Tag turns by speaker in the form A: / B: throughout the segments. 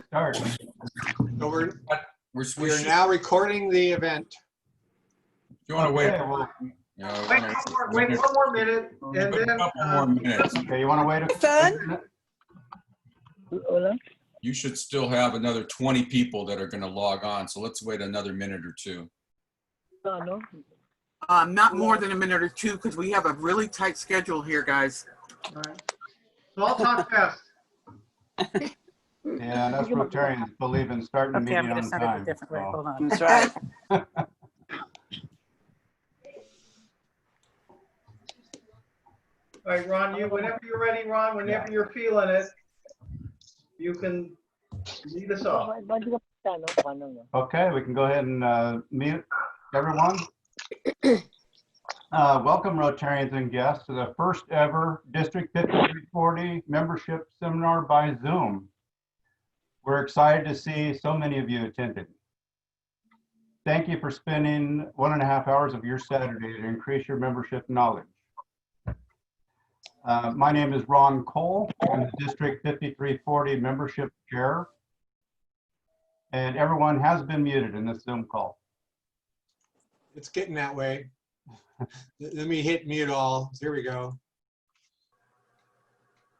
A: Start.
B: So
C: We're
B: we are
C: switching.
B: now recording the event.
C: You want to wait?
A: Okay, well,
D: Wait one more minute, and
C: Wait a
D: then
C: couple more minutes.
A: okay, you want to wait a
E: Son?
F: Hola.
C: You should still have another 20 people that are going to log on. So let's wait another minute or two.
F: No.
E: Not more than a minute or two, because we have a really tight schedule here, guys.
D: all right. So I'll talk fast.
A: Yeah, us Rotarians believe in starting the
G: Okay, I'm
A: meeting
G: gonna
A: on
G: send it a
A: time.
G: different way.
A: so.
G: Hold on.
E: That's right.
D: All right, Ron, whenever you're ready, Ron, whenever you're feeling it, you can lead us off.
A: Okay, we can go ahead and mute everyone. Welcome, Rotarians and guests, to the first ever District 5340 membership seminar by Zoom. We're excited to see so many of you attending. Thank you for spending 1.5 hours of your Saturday to increase your membership knowledge. My name is Ron Cole. I'm the District 5340 membership chair. And everyone has been muted in this Zoom call.
B: It's getting that way. Let me hit mute all. Here we go.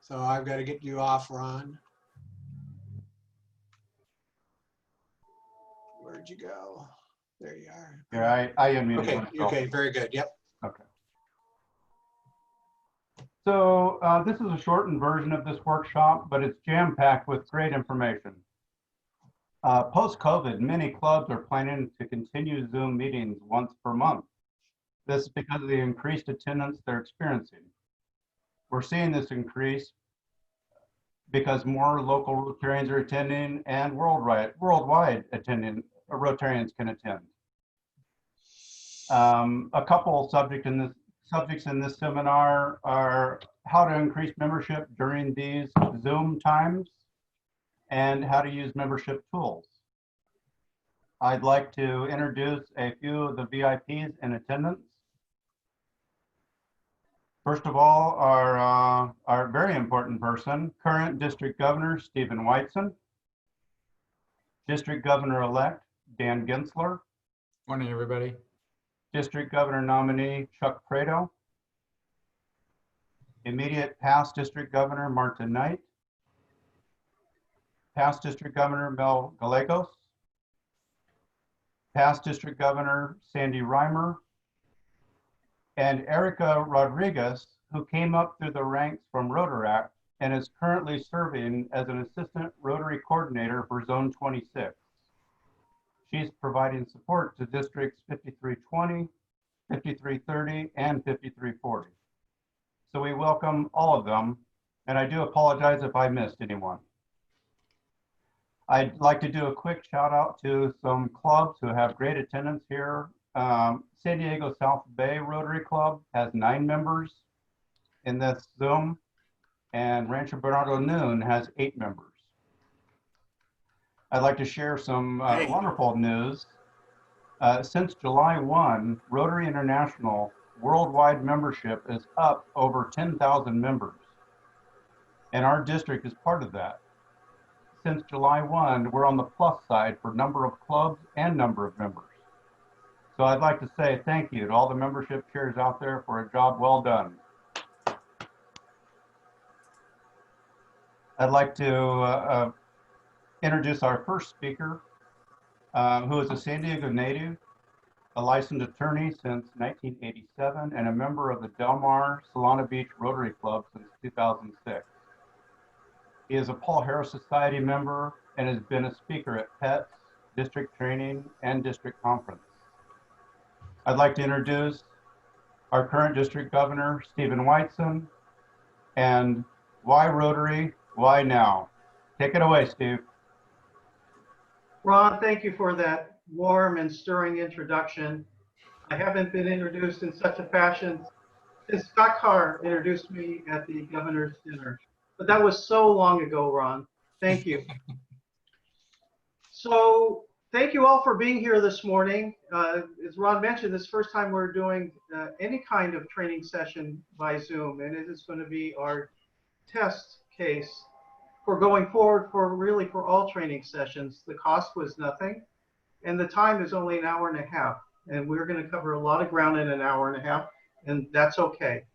B: So I've got to get you off, Ron. Where'd you go? There you are.
A: Yeah, I unmuted
B: Okay,
A: myself.
B: okay, very good. Yep.
A: Okay. So this is a shortened version of this workshop, but it's jam-packed with great information. Post-COVID, many clubs are planning to continue Zoom meetings once per month. This is because of the increased attendance they're experiencing. We're seeing this increase because more local Rotarians are attending and worldwide attending Rotarians can attend. A couple subjects in this seminar are how to increase membership during these Zoom times and how to use membership tools. I'd like to introduce a few of the VIPs in attendance. First of all, our very important person, current District Governor Stephen Whiteson, District Governor-elect Dan Gensler,
H: Morning, everybody.
A: District Governor nominee Chuck Prado, immediate past District Governor Marta Knight, past District Governor Mel Gallegos, past District Governor Sandy Reimer, and Erica Rodriguez, who came up through the ranks from Rotaract and is currently serving as an assistant Rotary coordinator for Zone 26. She's providing support to districts 5320, 5330, and 5340. So we welcome all of them, and I do apologize if I missed anyone. I'd like to do a quick shout out to some clubs who have great attendance here. San Diego South Bay Rotary Club has 9 members in this Zoom, and Rancho Bernardo Noon has 8 members. I'd like to share some wonderful news. Since July 1, Rotary International worldwide membership is up over 10,000 members, and our district is part of that. Since July 1, we're on the plus side for number of clubs and number of members. So I'd like to say thank you to all the membership chairs out there for a job well done. I'd like to introduce our first speaker, who is a San Diego native, a licensed attorney since 1987, and a member of the Del Mar Solana Beach Rotary Club since 2006. He is a Paul Harris Society member and has been a speaker at PETS, district training, and district conference. I'd like to introduce our current district governor, Stephen Whiteson, and why Rotary, why now? Take it away, Steve.
D: Ron, thank you for that warm and stirring introduction. I haven't been introduced in such a fashion since Scott Carr introduced me at the governor's dinner. But that was so long ago, Ron. Thank you. So thank you all for being here this morning. As Ron mentioned, this is the first time we're doing any kind of training session by Zoom, and it is going to be our test case. Of for going forward for all training sessions. The cost was nothing, and the time is only an hour and a half. And we're going to cover a lot of ground in an hour and a half, and that's okay.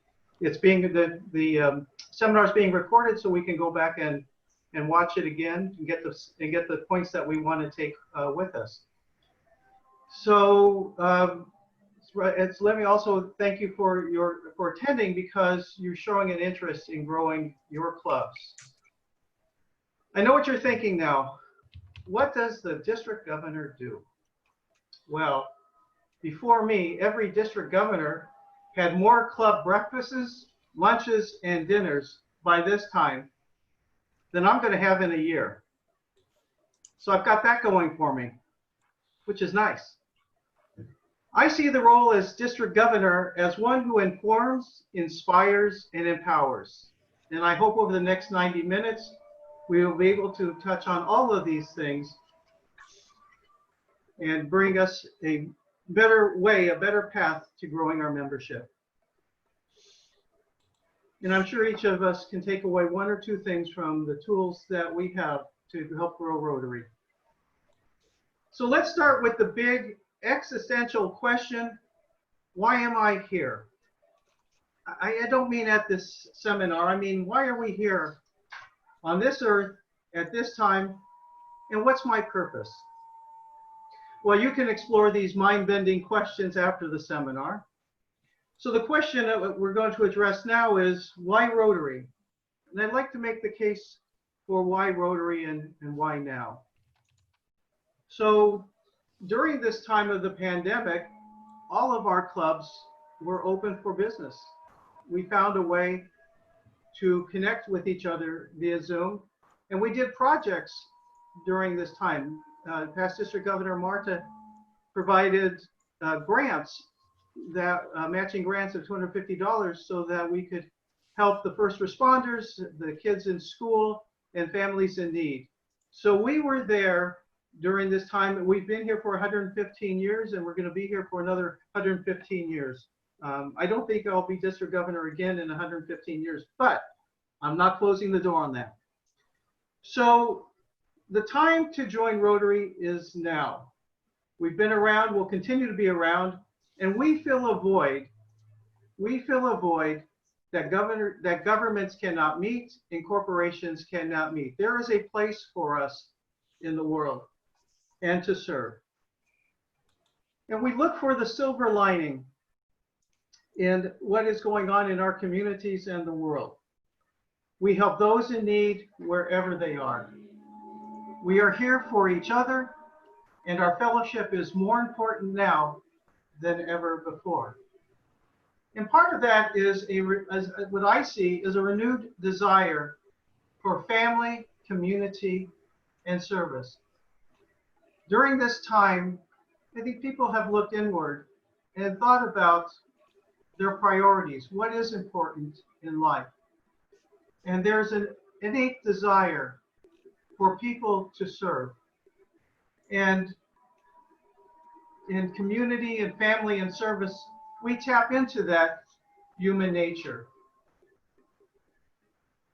D: It's being the seminar is being recorded, so we can go back and watch it again and get the points that we want to take with us. So let me also thank you for attending, because you're showing an interest in growing your clubs. I know what you're thinking now. What does the district governor do? Well, before me, every district governor had more club breakfasts, lunches, and dinners by this time than I'm going to have in a year. So I've got that going for me, which is nice. I see the role as district governor as one who informs, inspires, and empowers. And I hope over the next 90 minutes, we will be able to touch on all of these things and bring us a better way, a better path to growing our membership. And I'm sure each of us can take away one or two things from the tools that we have to help grow Rotary. So let's start with the big existential question: why am I here? I don't mean at this seminar. I mean, why are we here on this earth at this time, and what's my purpose? Well, you can explore these mind-bending questions after the seminar. So the question that we're going to address now is, why Rotary? And I'd like to make the case for why Rotary and why now. So during this time of the pandemic, all of our clubs were open for business. We found a way to connect with each other via Zoom, and we did projects during this time. Past District Governor Marta provided grants, that matching grants of $250, so that we could help the first responders, the kids in school, and families in need. So we were there during this time. We've been here for 115 years, and we're going to be here for another 115 years. I don't think I'll be district governor again in 115 years, but I'm not closing the door on that. So the time to join Rotary is now. We've been around, we'll continue to be around, and we fill a void. We fill a void that governments cannot meet and corporations cannot meet. There is a place for us in the world and to serve. And we look for the silver lining in what is going on in our communities and the world. We help those in need wherever they are. We are here for each other, and our fellowship is more important now than ever before. And part of that is what I see is a renewed desire for family, community, and service. During this time, I think people have looked inward and thought about their priorities, what is important in life. And there's an innate desire for people to serve. And in community and family and service, we tap into that human nature.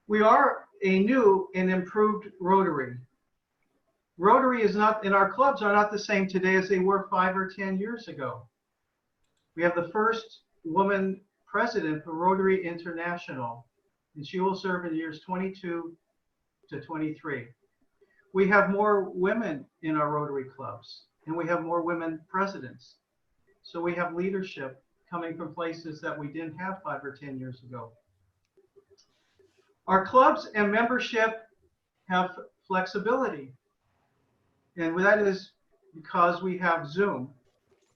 D: We are a new and improved Rotary. Rotary is not, and our clubs are not the same today as they were 5 or 10 years ago. We have the first woman president for Rotary International, and she will serve in years 22 to 23. We have more women in our Rotary clubs, and we have more women presidents. So we have leadership coming from places that we didn't have 5 or 10 years ago. Our clubs and membership have flexibility. And that is because we have Zoom.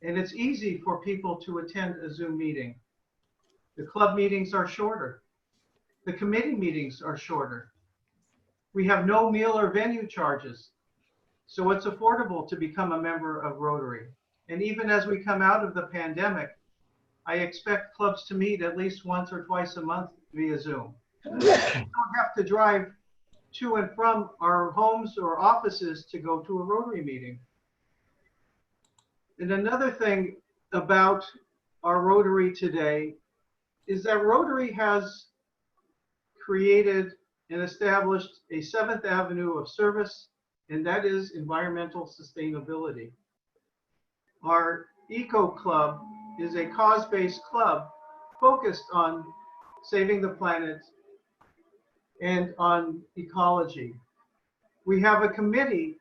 D: And it's easy for people to attend a Zoom meeting. The club meetings are shorter. The committee meetings are shorter. We have no meal or venue charges. So it's affordable to become a member of Rotary. And even as we come out of the pandemic, I expect clubs to meet at least once or twice a month via Zoom. We don't have to drive to and from our homes or offices to go to a Rotary meeting. And another thing about our Rotary today is that Rotary has created and established a seventh avenue of service, and that is environmental sustainability. Our Eco Club is a cause-based club focused on saving the planet and on ecology. We have a committee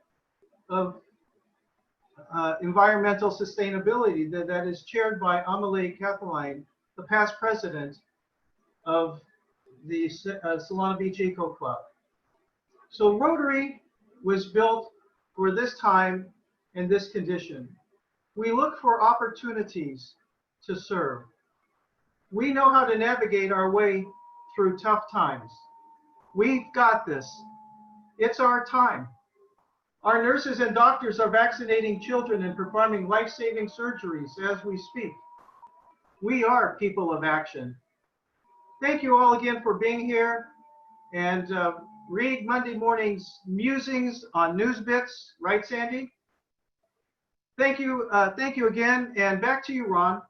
D: of environmental sustainability that is chaired by Amelie Kathleen, the past president of the Solana Beach Eco Club. So Rotary was built for this time and this condition. We look for opportunities to serve. We know how to navigate our way through tough times. We've got this. It's our time. Our nurses and doctors are vaccinating children and performing life-saving surgeries as we speak. We are people of action. Thank you all again for being here, and read Monday morning's musings on Newsbits, right, Sandy? Thank you again, and back to you, Ron.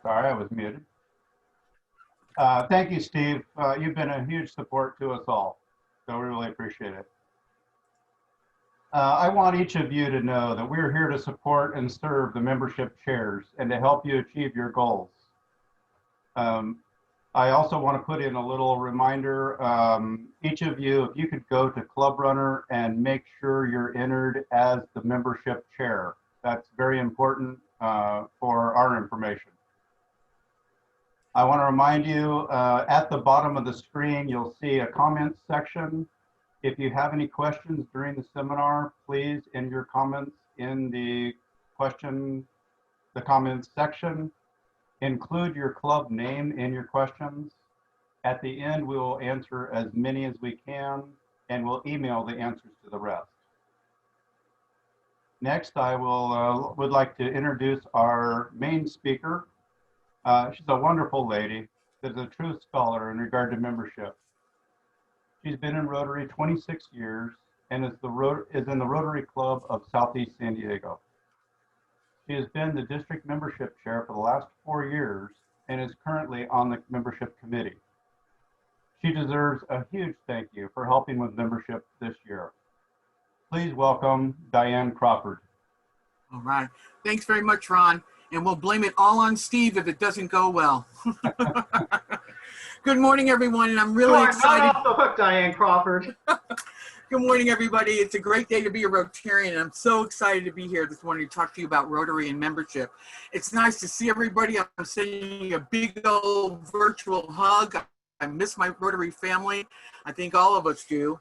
A: Sorry, I was muted. Thank you, Steve. You've been a huge support to us all, so we really appreciate it. I want each of you to know that we're here to support and serve the membership chairs and to help you achieve your goals. I also want to put in a little reminder, each of you, if you could go to Club Runner and make sure you're entered as the membership chair. That's very important for our information. I want to remind you, at the bottom of the screen, you'll see a comments section. If you have any questions during the seminar, please enter your comments in the comments section. Include your club name in your questions. At the end, we will answer as many as we can, and we'll email the answers to the rest. Next, I would like to introduce our main speaker. She's a wonderful lady that's a true scholar in regard to membership. She's been in Rotary 26 years and is in the Rotary Club of Southeast San Diego. She has been the district membership chair for the last 4 years and is currently on the membership committee. She deserves a huge thank you for helping with membership this year. Please welcome Diane Crawford.
E: All right. Thanks very much, Ron. And we'll blame it all on Steve if it doesn't go well. Good morning, everyone, and I'm really excited.
D: Not off the hook, Diane Crawford.
E: Good morning, everybody. It's a great day to be a Rotarian, and I'm so excited to be here this morning to talk to you about Rotary and membership. It's nice to see everybody. I'm sending you a big old virtual hug. I miss my Rotary family. I think all of us do.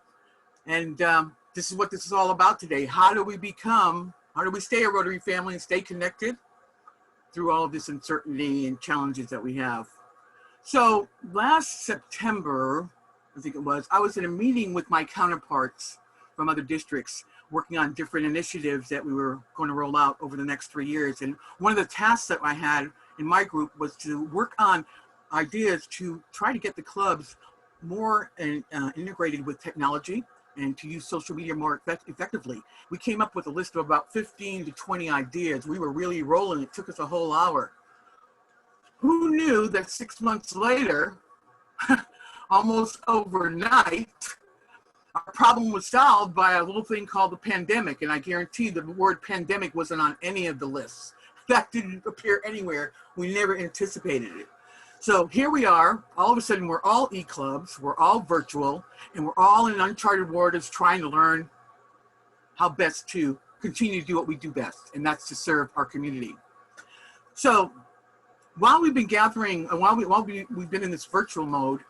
E: And this is what this is all about today. How do we stay a Rotary family and stay connected through all of this uncertainty and challenges that we have? So last September, I think it was, I was in a meeting with my counterparts from other districts working on different initiatives that we were going to roll out over the next 3 years. And one of the tasks that I had in my group was to work on ideas to try to get the clubs more integrated with technology and to use social media more effectively. We came up with a list of about 15 to 20 ideas. We were really rolling. It took us a whole hour. Who knew that 6 months later, almost overnight, our problem was solved by a little thing called the pandemic. And I guarantee the word pandemic wasn't on any of the lists. That didn't appear anywhere. We never anticipated it. So here we are, all of a sudden we're all e-clubs, we're all virtual, and we're all in uncharted waters trying to learn how best to continue to do what we do best, and that's to serve our community. So while we've been gathering, while we've been in this virtual mode,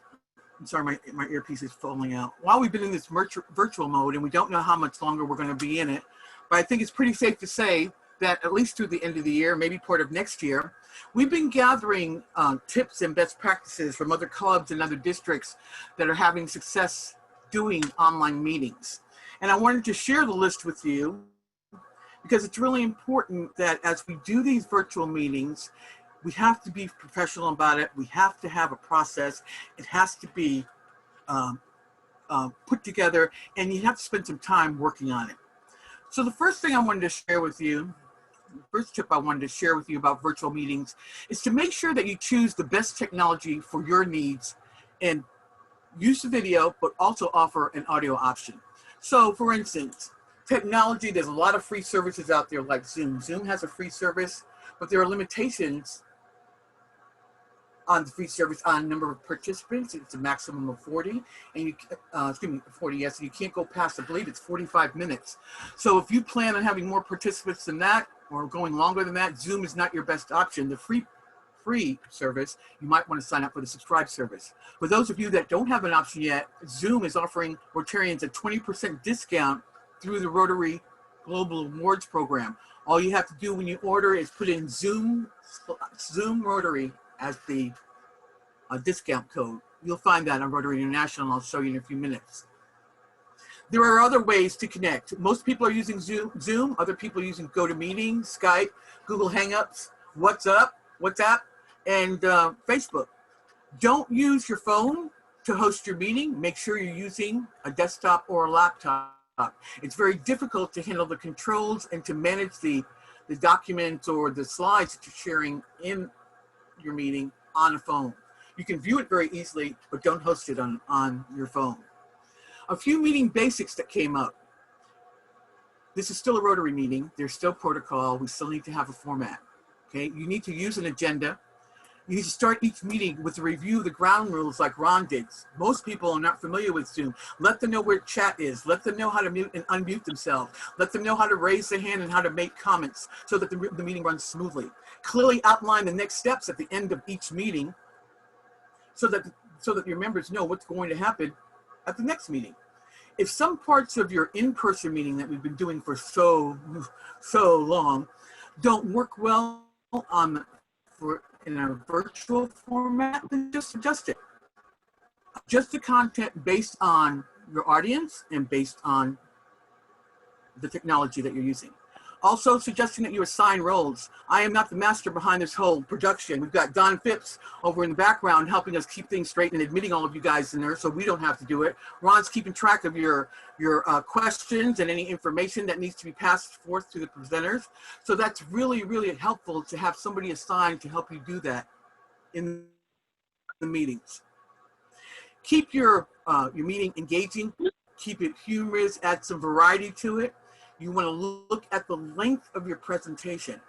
E: I'm sorry, my earpiece is falling out. While we've been in this virtual mode, and we don't know how much longer we're going to be in it, but I think it's pretty safe to say that at least through the end of the year, maybe part of next year, we've been gathering tips and best practices from other clubs and other districts that are having success doing online meetings. And I wanted to share the list with you because it's really important that as we do these virtual meetings, we have to be professional about it. We have to have a process. It has to be put together, and you have to spend some time working on it. So the first thing I wanted to share with you, first tip I wanted to share with you about virtual meetings is to make sure that you choose the best technology for your needs and use the video, but also offer an audio option. So for instance, technology, there's a lot of free services out there like Zoom. Zoom has a free service, but there are limitations on the free service on number of participants. It's a maximum of 40, and you, 40, yes, and you can't go past, I believe it's 45 minutes. So if you plan on having more participants than that, or going longer than that, Zoom is not your best option. The free service, you might want to sign up for the subscribe service. For those of you that don't have an option yet, Zoom is offering Rotarians a 20% discount through the Rotary Global Awards program. All you have to do when you order is put in Zoom Rotary as the discount code. You'll find that on Rotary International, and I'll show you in a few minutes. There are other ways to connect. Most people are using Zoom. Other people are using GoToMeeting, Skype, Google Hangouts, WhatsApp, and Facebook. Don't use your phone to host your meeting. Make sure you're using a desktop or a laptop. It's very difficult to handle the controls and to manage the documents or the slides that you're sharing in your meeting on a phone. You can view it very easily, but don't host it on your phone. A few meeting basics that came up. This is still a Rotary meeting. There's still protocol. We still need to have a format. Okay, you need to use an agenda. You need to start each meeting with a review of the ground rules like Ron did. Most people are not familiar with Zoom. Let them know where chat is. Let them know how to mute and unmute themselves. Let them know how to raise their hand and how to make comments so that the meeting runs smoothly. Clearly outline the next steps at the end of each meeting so that your members know what's going to happen at the next meeting. If some parts of your in-person meeting that we've been doing for so long don't work well in a virtual format, then just adjust it. Adjust the content based on your audience and based on the technology that you're using. Also suggesting that you assign roles. I am not the master behind this whole production. We've got Don Phipps over in the background helping us keep things straight and admitting all of you guys in there so we don't have to do it. Ron's keeping track of your questions and any information that needs to be passed forth to the presenters. So that's really, really helpful to have somebody assigned to help you do that in the meetings. Keep your meeting engaging, keep it humorous, add some variety to it. You want to look at the length of your presentation.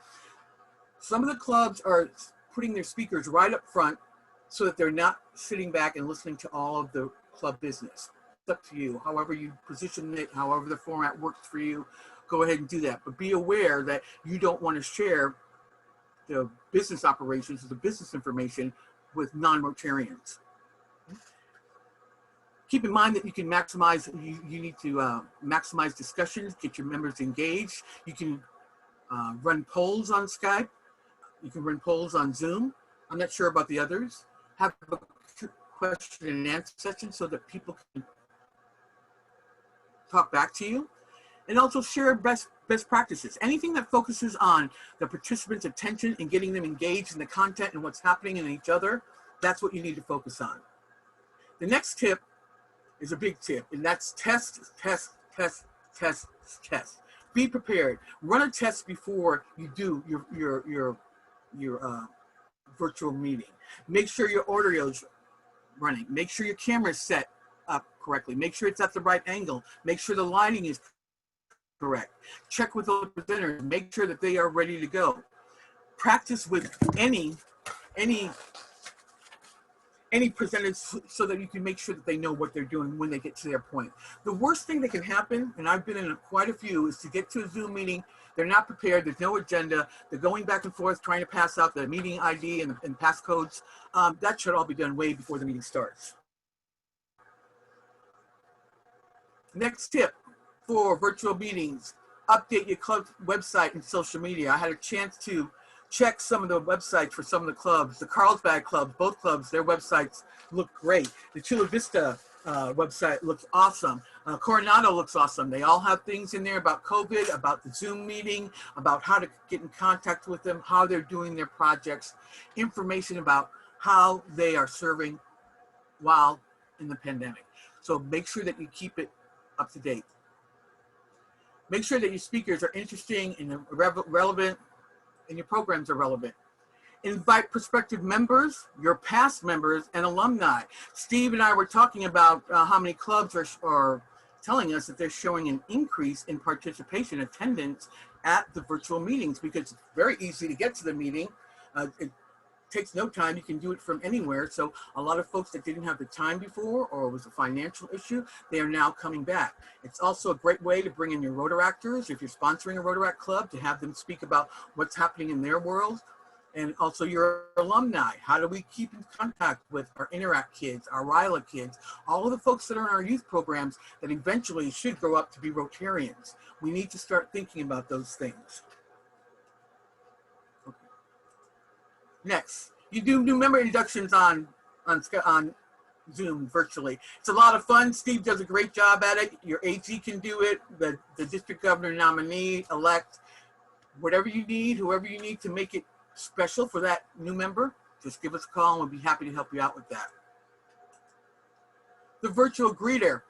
E: Some of the clubs are putting their speakers right up front so that they're not sitting back and listening to all of the club business. It's up to you. However you position it, however the format works for you, go ahead and do that. But be aware that you don't want to share the business operations or the business information with non-Rotarians. Keep in mind that you can maximize, you need to maximize discussions, get your members engaged. You can run polls on Skype. You can run polls on Zoom. I'm not sure about the others. Have a question and answer session so that people can talk back to you. And also share best practices. Anything that focuses on the participants' attention and getting them engaged in the content and what's happening in each other, that's what you need to focus on. The next tip is a big tip, and that's test. Be prepared. Run a test before you do your virtual meeting. Make sure your audio's running. Make sure your camera's set up correctly. Make sure it's at the right angle. Make sure the lighting is correct. Check with the presenters. Make sure that they are ready to go. Practice with any presenters so that you can make sure that they know what they're doing when they get to their point. The worst thing that can happen, and I've been in quite a few, is to get to a Zoom meeting, they're not prepared, there's no agenda, they're going back and forth trying to pass out the meeting ID and passcodes. That should all be done way before the meeting starts. Next tip for virtual meetings, update your club website and social media. I had a chance to check some of the websites for some of the clubs. The Carlsbad clubs, both clubs, their websites look great. The Chula Vista website looks awesome. Coronado looks awesome. They all have things in there about COVID, about the Zoom meeting, about how to get in contact with them, how they're doing their projects, information about how they are serving while in the pandemic. So make sure that you keep it up to date. Make sure that your speakers are interesting and relevant. and your programs are relevant. Invite prospective members, your past members, and alumni. Steve and I were talking about how many clubs are telling us that they're showing an increase in participation attendance at the virtual meetings because it's very easy to get to the meeting. It takes no time. You can do it from anywhere. So a lot of folks that didn't have the time before or it was a financial issue, they are now coming back. It's also a great way to bring in your Rotaractors, if you're sponsoring a Rotaract club, to have them speak about what's happening in their world. And also your alumni. How do we keep in contact with our Interact kids, our RILA kids, all of the folks that are in our youth programs that eventually should grow up to be Rotarians? We need to start thinking about those things. Okay. Next, you do new member inductions on Zoom virtually. It's a lot of fun. Steve does a great job at it. Your AG can do it. The district governor nominee elect, whatever you need, whoever you need to make it special for that new member, just give us a call and we'll be happy to help you out with that. The virtual greeter.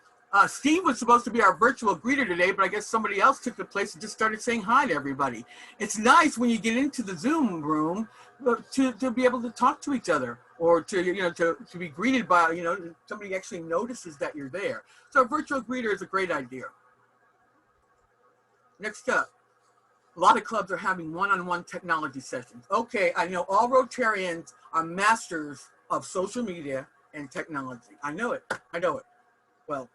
E: Steve was supposed to be our virtual greeter today, but I guess somebody else took the place and just started saying hi to everybody. It's nice when you get into the Zoom room to be able to talk to each other or to be greeted by, somebody actually notices that you're there. So a virtual greeter is a great idea. Next up. A lot of clubs are having one-on-one technology sessions. Okay, I know all Rotarians are masters of social media and technology. I know it. Well,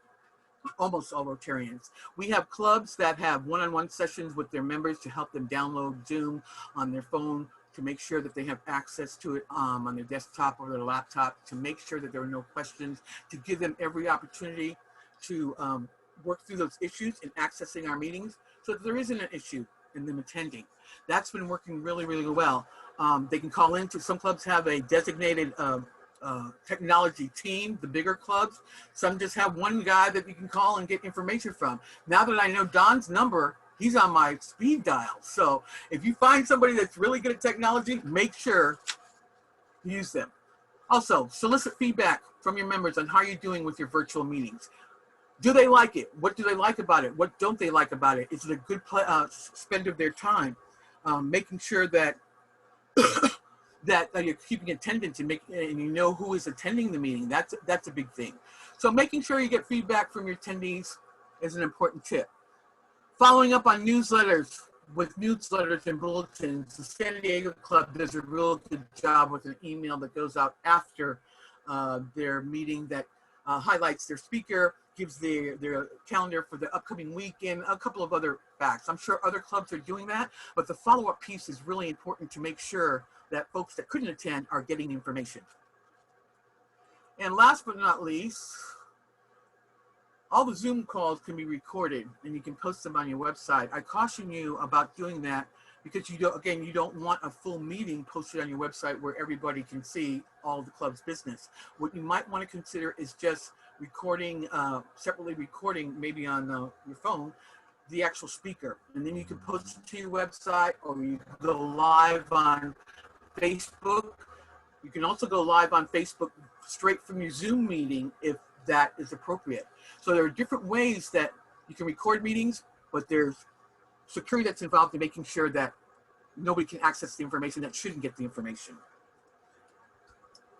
E: almost all Rotarians. We have clubs that have one-on-one sessions with their members to help them download Zoom on their phone to make sure that they have access to it on their desktop or their laptop, to make sure that there are no questions, to give them every opportunity to work through those issues in accessing our meetings so that there isn't an issue in them attending. That's been working really, really well. They can call into, some clubs have a designated technology team, the bigger clubs. Some just have one guy that you can call and get information from. Now that I know Don's number, he's on my speed dial. So if you find somebody that's really good at technology, make sure you use them. Also, solicit feedback from your members on how you're doing with your virtual meetings. Do they like it? What do they like about it? What don't they like about it? Is it a good spend of their time? Making sure that that you're keeping attendance and you know who is attending the meeting. That's a big thing. So making sure you get feedback from your attendees is an important tip. Following up on newsletters and bulletins. The San Diego Club does a real good job with an email that goes out after their meeting that highlights their speaker, gives their calendar for the upcoming week, and a couple of other facts. I'm sure other clubs are doing that, but the follow-up piece is really important to make sure that folks that couldn't attend are getting information. And last but not least, all the Zoom calls can be recorded and you can post them on your website. I caution you about doing that because you don't want a full meeting posted on your website where everybody can see all the club's business. What you might want to consider is just recording, separately recording, maybe on your phone, the actual speaker. And then you can post it to your website, or you can go live on Facebook. You can also go live on Facebook straight from your Zoom meeting if that is appropriate. So there are different ways that you can record meetings, but there's security that's involved in making sure that nobody can access the information that shouldn't get the information.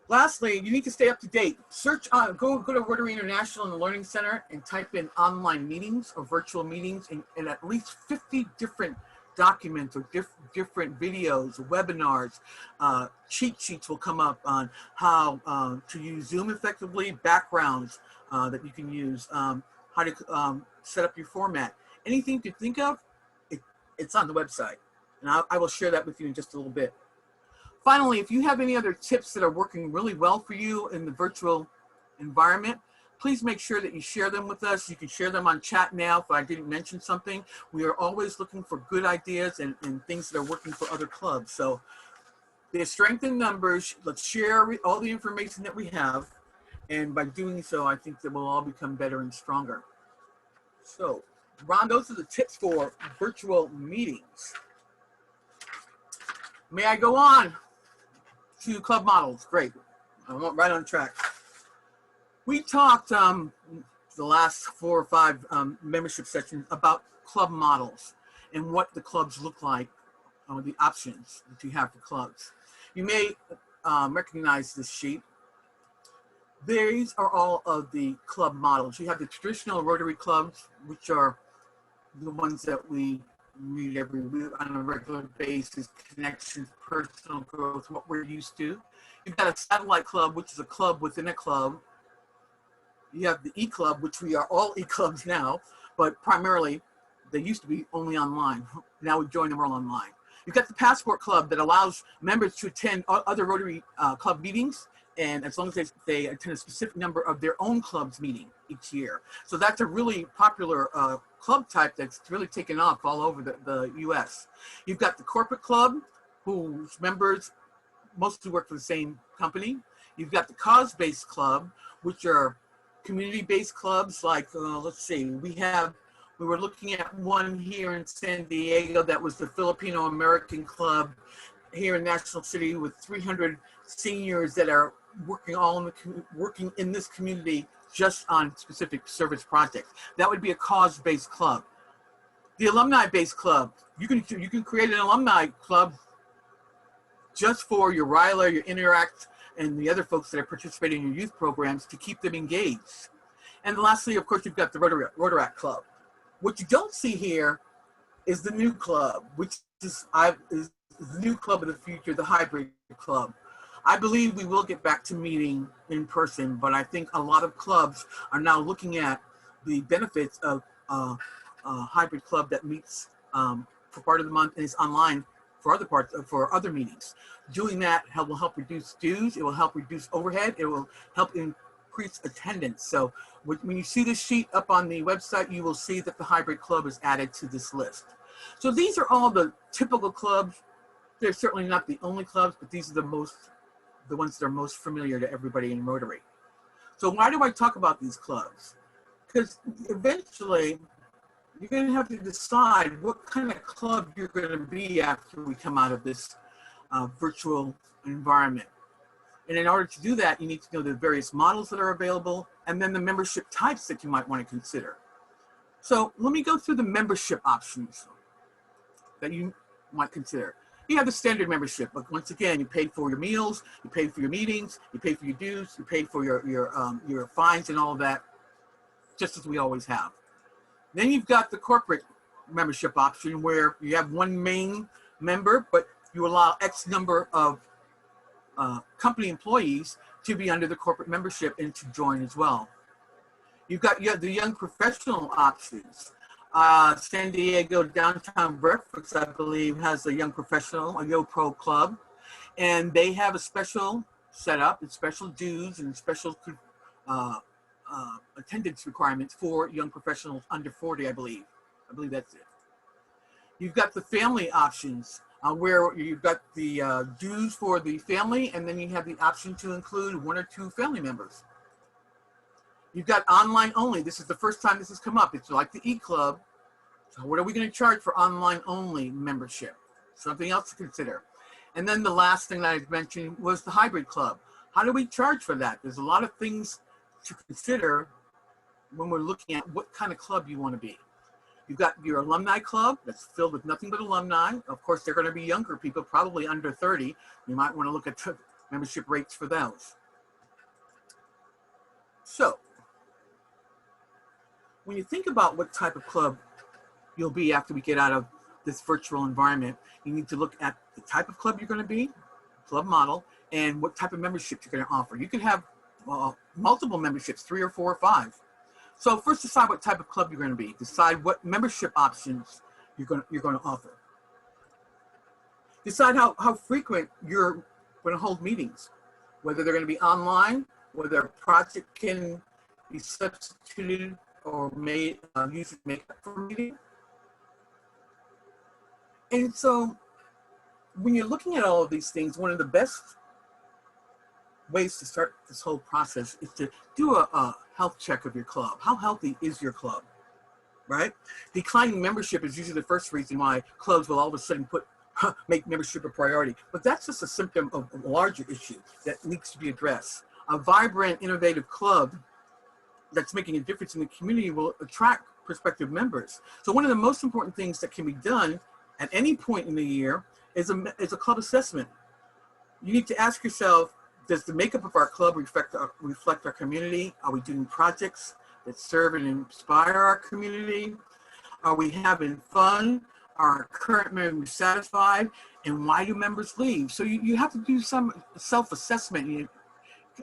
E: Lastly, you need to stay up to date. Search on, go to Rotary International and the Learning Center and type in online meetings or virtual meetings, and at least 50 different documents or different videos, webinars, cheat sheets will come up on how to use Zoom effectively, backgrounds that you can use, how to set up your format. Anything you think of, it's on the website. And I will share that with you in just a little bit. Finally, if you have any other tips that are working really well for you in the virtual environment, please make sure that you share them with us. You can share them on chat now if I didn't mention something. We are always looking for good ideas and things that are working for other clubs. So there's strength in numbers. Let's share all the information that we have. And by doing so, I think that we'll all become better and stronger. So, Ron, those are the tips for virtual meetings. May I go on to club models? Great. I'm right on track. We talked the last 4 or 5 membership sessions about club models and what the clubs look like the options that you have for clubs. You may recognize this sheet. These are all of the club models. You have the traditional Rotary clubs, which are the ones that we read every week on a regular basis: connections, personal growth, what we're used to. You've got a satellite club, which is a club within a club. You have the e-club, which we are all e-clubs now, but primarily they used to be only online. Now we join them all online. You've got the Passport Club that allows members to attend other Rotary Club meetings, and as long as they attend a specific number of their own club's meeting each year. So that's a really popular club type that's really taken off all over the US. You've got the Corporate Club, whose members mostly work for the same company. You've got the Cause-Based Club, which are community-based clubs like, let's see, we were looking at one here in San Diego that was the Filipino American Club here in National City with 300 seniors that are working in this community just on specific service projects. That would be a cause-based club. The alumni-based club, you can create an alumni club just for your RILA, your Interact, and the other folks that are participating in your youth programs to keep them engaged. And lastly, of course, you've got the Rotaract Club. What you don't see here is the new club, which is the new club of the future, the hybrid club. I believe we will get back to meeting in person, but I think a lot of clubs are now looking at the benefits of a hybrid club that meets for part of the month and is online for other parts, for other meetings. Doing that will help reduce dues, it will help reduce overhead, it will help increase attendance. So when you see this sheet up on the website, you will see that the hybrid club is added to this list. So these are all the typical clubs. They're certainly not the only clubs, but these are the ones that are most familiar to everybody in Rotary. So why do I talk about these clubs? Because eventually you're going to have to decide what kind of club you're going to be after we come out of this virtual environment. And in order to do that, you need to know the various models that are available and then the membership types that you might want to consider. So let me go through the membership options that you might consider. You have the standard membership, but once again, you paid for your meals, you paid for your meetings, you paid for your dues, you paid for your fines and all of that, just as we always have. Then you've got the corporate membership option where you have one main member, but you allow X number of company employees to be under the corporate membership and to join as well. You have the young professional options. San Diego Downtown Breakfast, I believe, has a young professional, a Yo Pro club, and they have a special setup and special dues and special attendance requirements for young professionals under 40, I believe. I believe that's it. You've got the family options where you've got the dues for the family, and then you have the option to include 1 or 2 family members. You've got online only. This is the first time this has come up. It's like the e-club. So what are we going to charge for online only membership? Something else to consider. And then the last thing that I mentioned was the hybrid club. How do we charge for that? There's a lot of things to consider when we're looking at what kind of club you want to be. You've got your alumni club that's filled with nothing but alumni. Of course, they're going to be younger people, probably under 30. You might want to look at membership rates for those. So, when you think about what type of club you'll be after we get out of this virtual environment, you need to look at the type of club you're going to be, club model, and what type of membership you're going to offer. You can have multiple memberships, 3 or 4 or 5. So first decide what type of club you're going to be. Decide what membership options you're going to offer. Decide how frequent you're going to hold meetings, whether they're going to be online, whether a project can be substituted or made used to make up for a meeting. And so when you're looking at all of these things, one of the best ways to start this whole process is to do a health check of your club. How healthy is your club, right? Declining membership is usually the first reason why clubs will all of a sudden make membership a priority. But that's just a symptom of a larger issue that needs to be addressed. A vibrant, innovative club that's making a difference in the community will attract prospective members. So one of the most important things that can be done at any point in the year is a club assessment. You need to ask yourself, does the makeup of our club reflect our community? Are we doing projects that serve and inspire our community? Are we having fun? Are our current members satisfied? And why do members leave? So you have to do some self-assessment.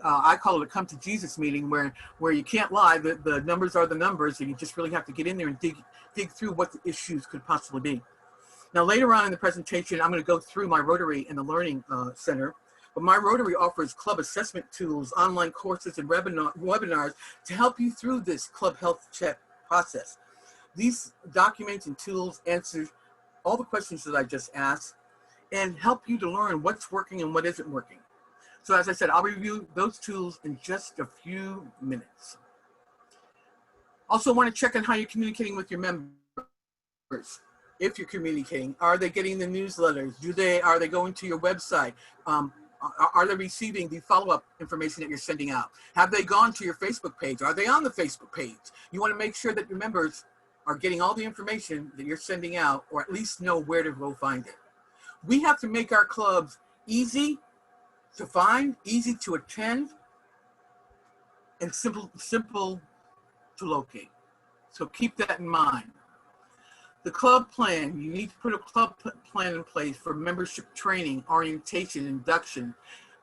E: I call it a come to Jesus meeting where you can't lie. The numbers are the numbers, and you just really have to get in there and dig through what the issues could possibly be. Now, later on in the presentation, I'm going to go through my Rotary and the Learning Center. But my Rotary offers club assessment tools, online courses, and webinars to help you through this club health check process. These documents and tools answer all the questions that I just asked and help you to learn what's working and what isn't working. So as I said, I'll review those tools in just a few minutes. Also want to check on how you're communicating with your members. If you're communicating, are they getting the newsletters? Are they going to your website? Are they receiving the follow-up information that you're sending out? Have they gone to your Facebook page? Are they on the Facebook page? You want to make sure that your members are getting all the information that you're sending out, or at least know where to go find it. We have to make our clubs easy to find, easy to attend, and simple to locate. So keep that in mind. The club plan, you need to put a club plan in place for membership training, orientation, induction,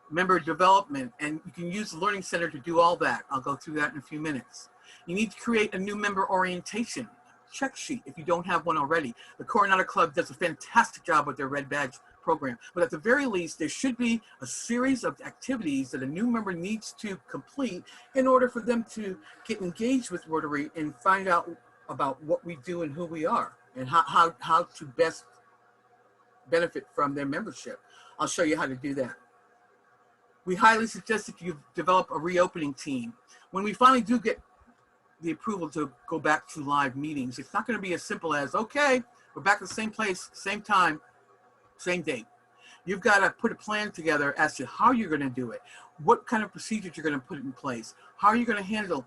E: member development, and you can use the Learning Center to do all that. I'll go through that in a few minutes. You need to create a new member orientation check sheet if you don't have one already. The Coronado Club does a fantastic job with their Red Badge program, but at the very least, there should be a series of activities that a new member needs to complete in order for them to get engaged with Rotary and find out about what we do and who we are, and how to best benefit from their membership. I'll show you how to do that. We highly suggest that you develop a reopening team. When we finally do get the approval to go back to live meetings, it's not going to be as simple as, okay, we're back at the same place, same time, same date. You've got to put a plan together as to how you're going to do it, what kind of procedures you're going to put in place, how are you going to handle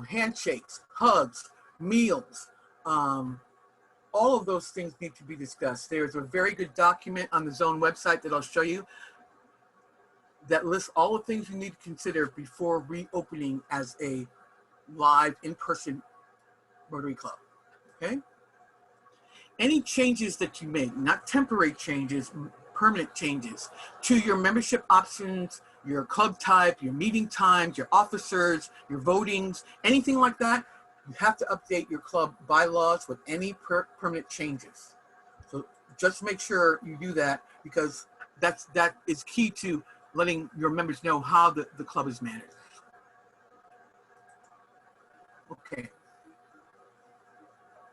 E: handshakes, hugs, meals. All of those things need to be discussed. There's a very good document on the Zone website that I'll show you that lists all the things you need to consider before reopening as a live in-person Rotary Club, okay? Any changes that you make, not temporary changes, permanent changes to your membership options, your club type, your meeting times, your officers, your votings, anything like that, you have to update your club bylaws with any permanent changes. So just make sure you do that, because that is key to letting your members know how the club is managed. Okay.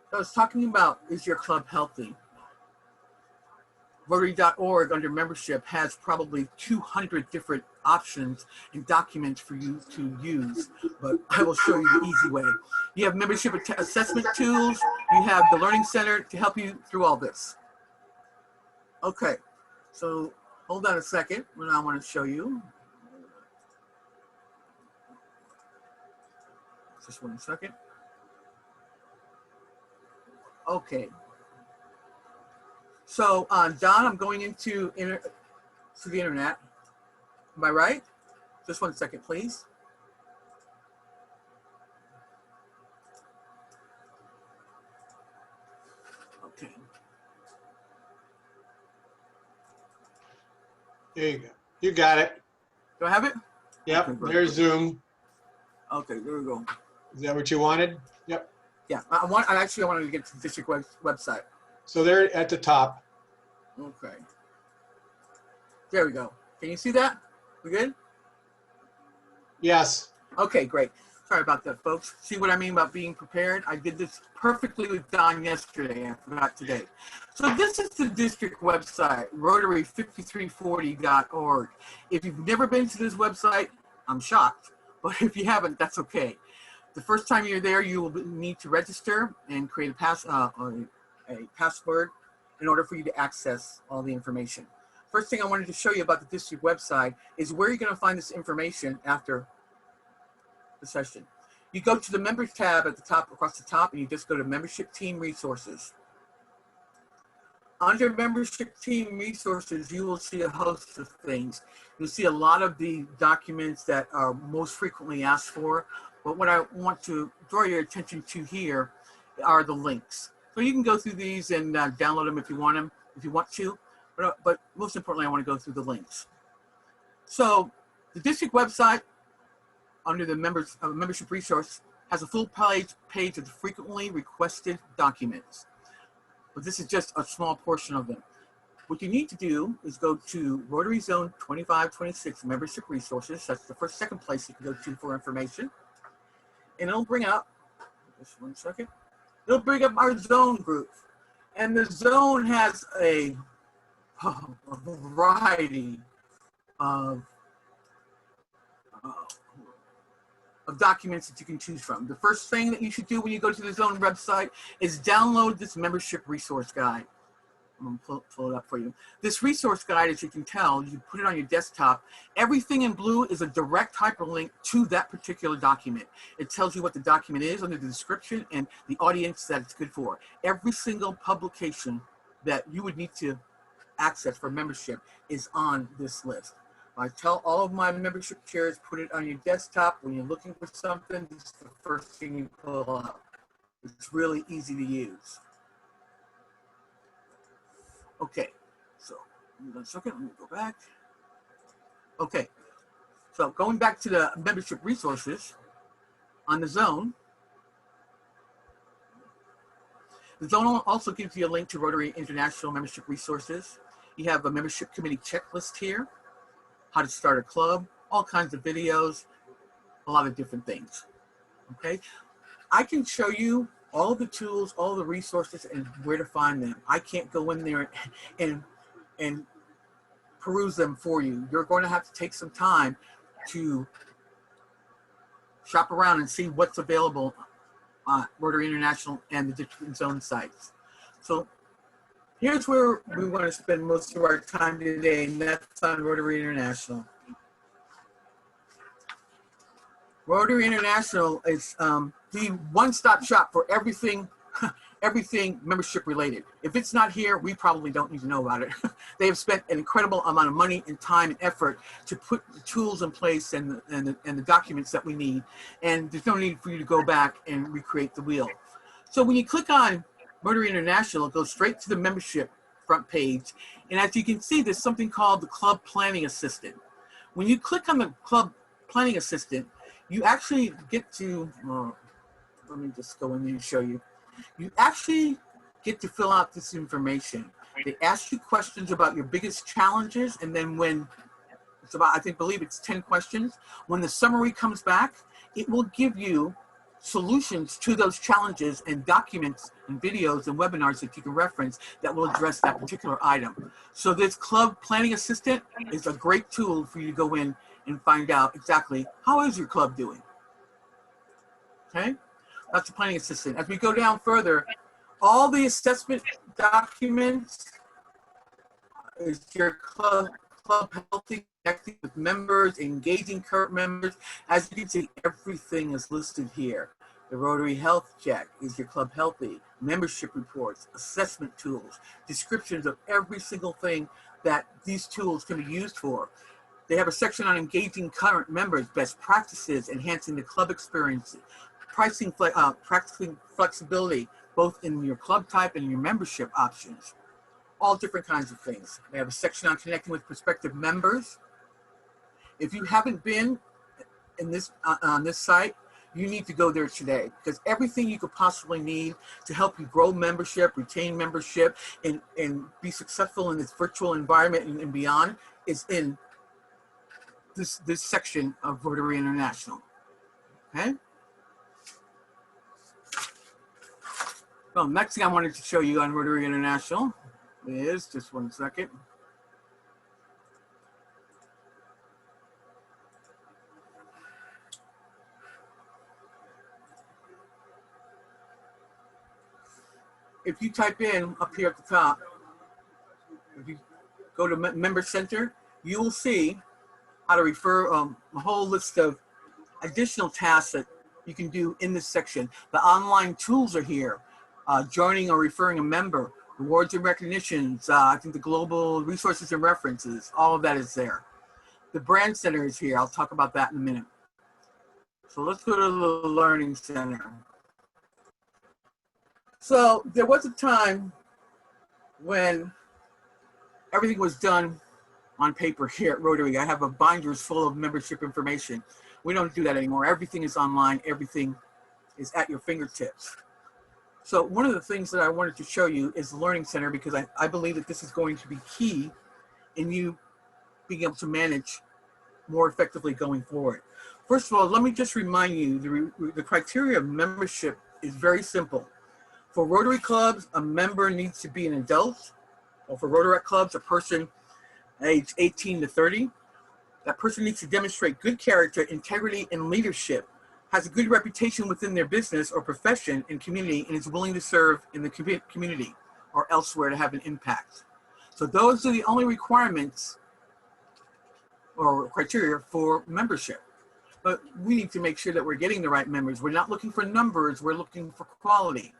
E: So I was talking about, is your club healthy? Rotary.org under membership has probably 200 different options and documents for you to use, but I will show you the easy way. You have membership assessment tools. You have the Learning Center to help you through all this. Okay, so hold on a second when I want to show you. Just 1 second. Okay. So Don, I'm going into the internet. Am I right? Just 1 second, please. Okay.
B: There you go. You got it.
E: Do I have it?
B: Yep,
E: Okay, great.
B: there's Zoom.
E: Okay, there we go.
B: Is that what you wanted? Yep.
E: Yeah, I wanted to get to the district website.
B: So they're at the top.
E: Okay. There we go. Can you see that? We good?
B: Yes.
E: Okay, great. Sorry about that, folks. See what I mean about being prepared? I did this perfectly with Don yesterday. I forgot today. So this is the district website, Rotary5340.org. If you've never been to this website, I'm shocked. But if you haven't, that's okay. The first time you're there, you will need to register and create a password in order for you to access all the information. First thing I wanted to show you about the district website is where you're going to find this information after the session. You go to the members tab at the top, across the top, and you just go to membership team resources. Under membership team resources, you will see a host of things. You'll see a lot of the documents that are most frequently asked for. But what I want to draw your attention to here are the links. So you can go through these and download them if you want to. But most importantly, I want to go through the links. So the district website, under the membership resource, has a full page of the frequently requested documents. But this is just a small portion of them. What you need to do is go to Rotary Zone 2526 membership resources. That's the second place you can go to for information. And it'll bring up, just 1 second, it'll bring up our zone group. And the zone has a variety of documents that you can choose from. The first thing that you should do when you go to the zone website is download this membership resource guide. I'm going to pull it up for you. This resource guide, as you can tell, you put it on your desktop. Everything in blue is a direct hyperlink to that particular document. It tells you what the document is under the description and the audience that it's good for. Every single publication that you would need to access for membership is on this list. I tell all of my membership chairs, put it on your desktop. When you're looking for something, this is the first thing you pull up. It's really easy to use. Okay, so 1 second, let me go back. Okay, so going back to the membership resources on the zone also gives you a link to Rotary International membership resources. You have a membership committee checklist here, how to start a club, all kinds of videos, a lot of different things. Okay, I can show you all the tools, all the resources, and where to find them. I can't go in there and peruse them for you. You're going to have to take some time to shop around and see what's available on Rotary International and the different zone sites. So here's where we want to spend most of our time today, and that's on Rotary International. Rotary International is the one-stop shop for everything, everything membership related. If it's not here, we probably don't need to know about it. They have spent an incredible amount of money and time and effort to put the tools in place and the documents that we need. And there's no need for you to go back and recreate the wheel. So when you click on Rotary International, it goes straight to the membership front page. And as you can see, there's something called the Club Planning Assistant. When you click on the Club Planning Assistant, you actually get to, let me just go in there and show you. You actually get to fill out this information. They ask you questions about your biggest challenges, and then when it's about, I believe it's 10 questions, when the summary comes back, it will give you solutions to those challenges and documents and videos and webinars that you can reference that will address that particular item. So this Club Planning Assistant is a great tool for you to go in and find out exactly how is your club doing. Okay, that's the planning assistant. As we go down further, all the assessment documents is your club healthy, connecting with members, engaging current members. As you can see, everything is listed here. The Rotary Health Check, is your club healthy? Membership reports, assessment tools, descriptions of every single thing that these tools can be used for. They have a section on engaging current members, best practices, enhancing the club experience, pricing flexibility, both in your club type and your membership options, all different kinds of things. They have a section on connecting with prospective members. If you haven't been in this on this site, you need to go there today, because everything you could possibly need to help you grow membership, retain membership, and be successful in this virtual environment and beyond is in this section of Rotary International. Okay. Well, next thing I wanted to show you on Rotary International is, just 1 second. If you type in up here at the top, if you go to Member Center, you will see how to refer a whole list of additional tasks that you can do in this section. The online tools are here. Joining or referring a member, Awards and recognitions, I think the global resources and references, all of that is there. The Brand Center is here. I'll talk about that in a minute. So let's go to the Learning Center. So there was a time when everything was done on paper here at Rotary. I have a binders full of membership information. We don't do that anymore. Everything is online. Everything is at your fingertips. So one of the things that I wanted to show you is the Learning Center, because I believe that this is going to be key in you being able to manage more effectively going forward. First of all, let me just remind you, the criteria of membership is very simple. For Rotary clubs, a member needs to be an adult, or for Rotaract clubs, a person age 18 to 30. That person needs to demonstrate good character, integrity, and leadership, has a good reputation within their business or profession and community, and is willing to serve in the community or elsewhere to have an impact. So those are the only requirements or criteria for membership. But we need to make sure that we're getting the right members. We're not looking for numbers, we're looking for quality.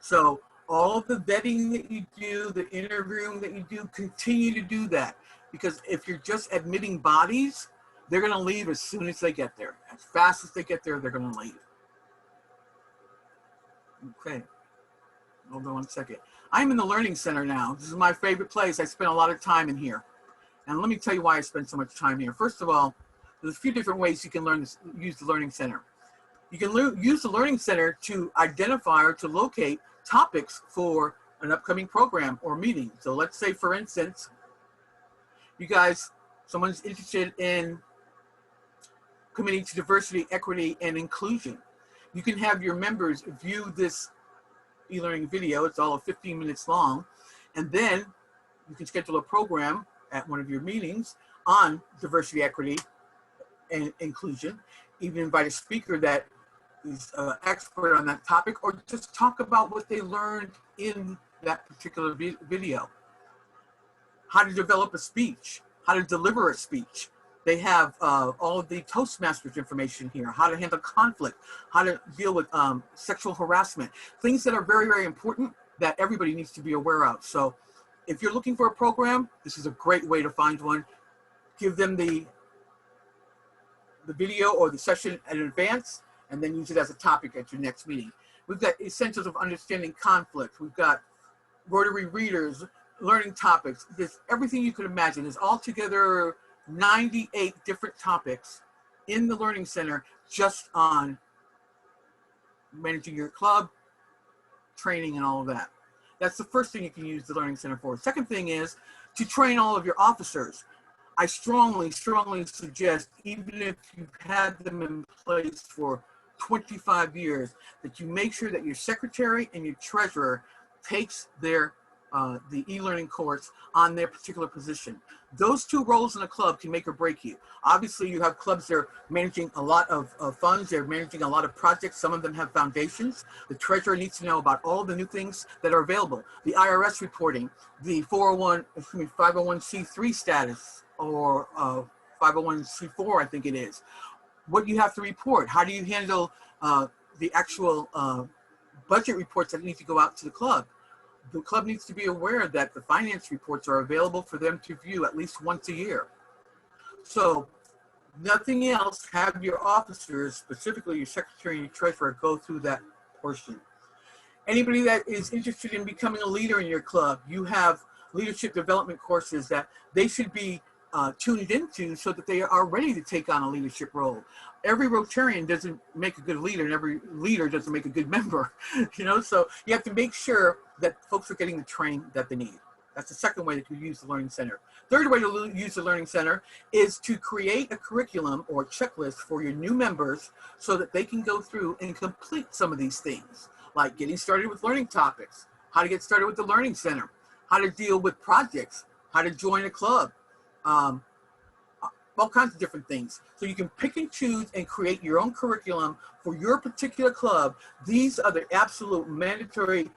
E: So all of the vetting that you do, the interviewing that you do, continue to do that. Because if you're just admitting bodies, they're going to leave as soon as they get there. As fast as they get there, they're going to leave. Okay. Hold on one second. I'm in the Learning Center now. This is my favorite place. I spend a lot of time in here. And let me tell you why I spend so much time here. First of all, there's a few different ways you can use the Learning Center. You can use the Learning Center to identify or to locate topics for an upcoming program or meeting. So let's say, for instance, you guys, someone's interested in committing to diversity, equity, and inclusion. You can have your members view this e-learning video. It's all 15 minutes long. And then you can schedule a program at one of your meetings on diversity, equity, and inclusion. Even invite a speaker that is an expert on that topic, or just talk about what they learned in that particular video. How to develop a speech, how to deliver a speech. They have all of the Toastmasters information here, how to handle conflict, how to deal with sexual harassment, things that are very, very important that everybody needs to be aware of. So if you're looking for a program, this is a great way to find one. Give them the video or the session in advance, and then use it as a topic at your next meeting. We've got Essentials of Understanding Conflict. We've got Rotary Readers, learning topics. There's everything you could imagine. There's altogether 98 different topics in the Learning Center just on managing your club, training, and all of that. That's the first thing you can use the Learning Center for. Second thing is to train all of your officers. I strongly, strongly suggest, even if you've had them in place for 25 years, that you make sure that your secretary and your treasurer takes their the e-learning course on their particular position. Those two roles in a club can make or break you. Obviously, you have clubs that are managing a lot of funds, they're managing a lot of projects, some of them have foundations. The treasurer needs to know about all the new things that are available. The IRS reporting, the 501c3 status, or 501c4, I think it is. What you have to report, how do you handle the actual budget reports that need to go out to the club? The club needs to be aware that the finance reports are available for them to view at least once a year. So nothing else, have your officers, specifically your secretary and your treasurer, go through that portion. Anybody that is interested in becoming a leader in your club, you have leadership development courses that they should be tuned into so that they are ready to take on a leadership role. Every Rotarian doesn't make a good leader, and every leader doesn't make a good member, you know? So you have to make sure that folks are getting the training that they need. That's the second way that you use the Learning Center. Third way to use the Learning Center is to create a curriculum or checklist for your new members so that they can go through and complete some of these things, like getting started with learning topics, how to get started with the Learning Center, how to deal with projects, how to join a club, all kinds of different things. So you can pick and choose and create your own curriculum for your particular club. These are the absolute mandatory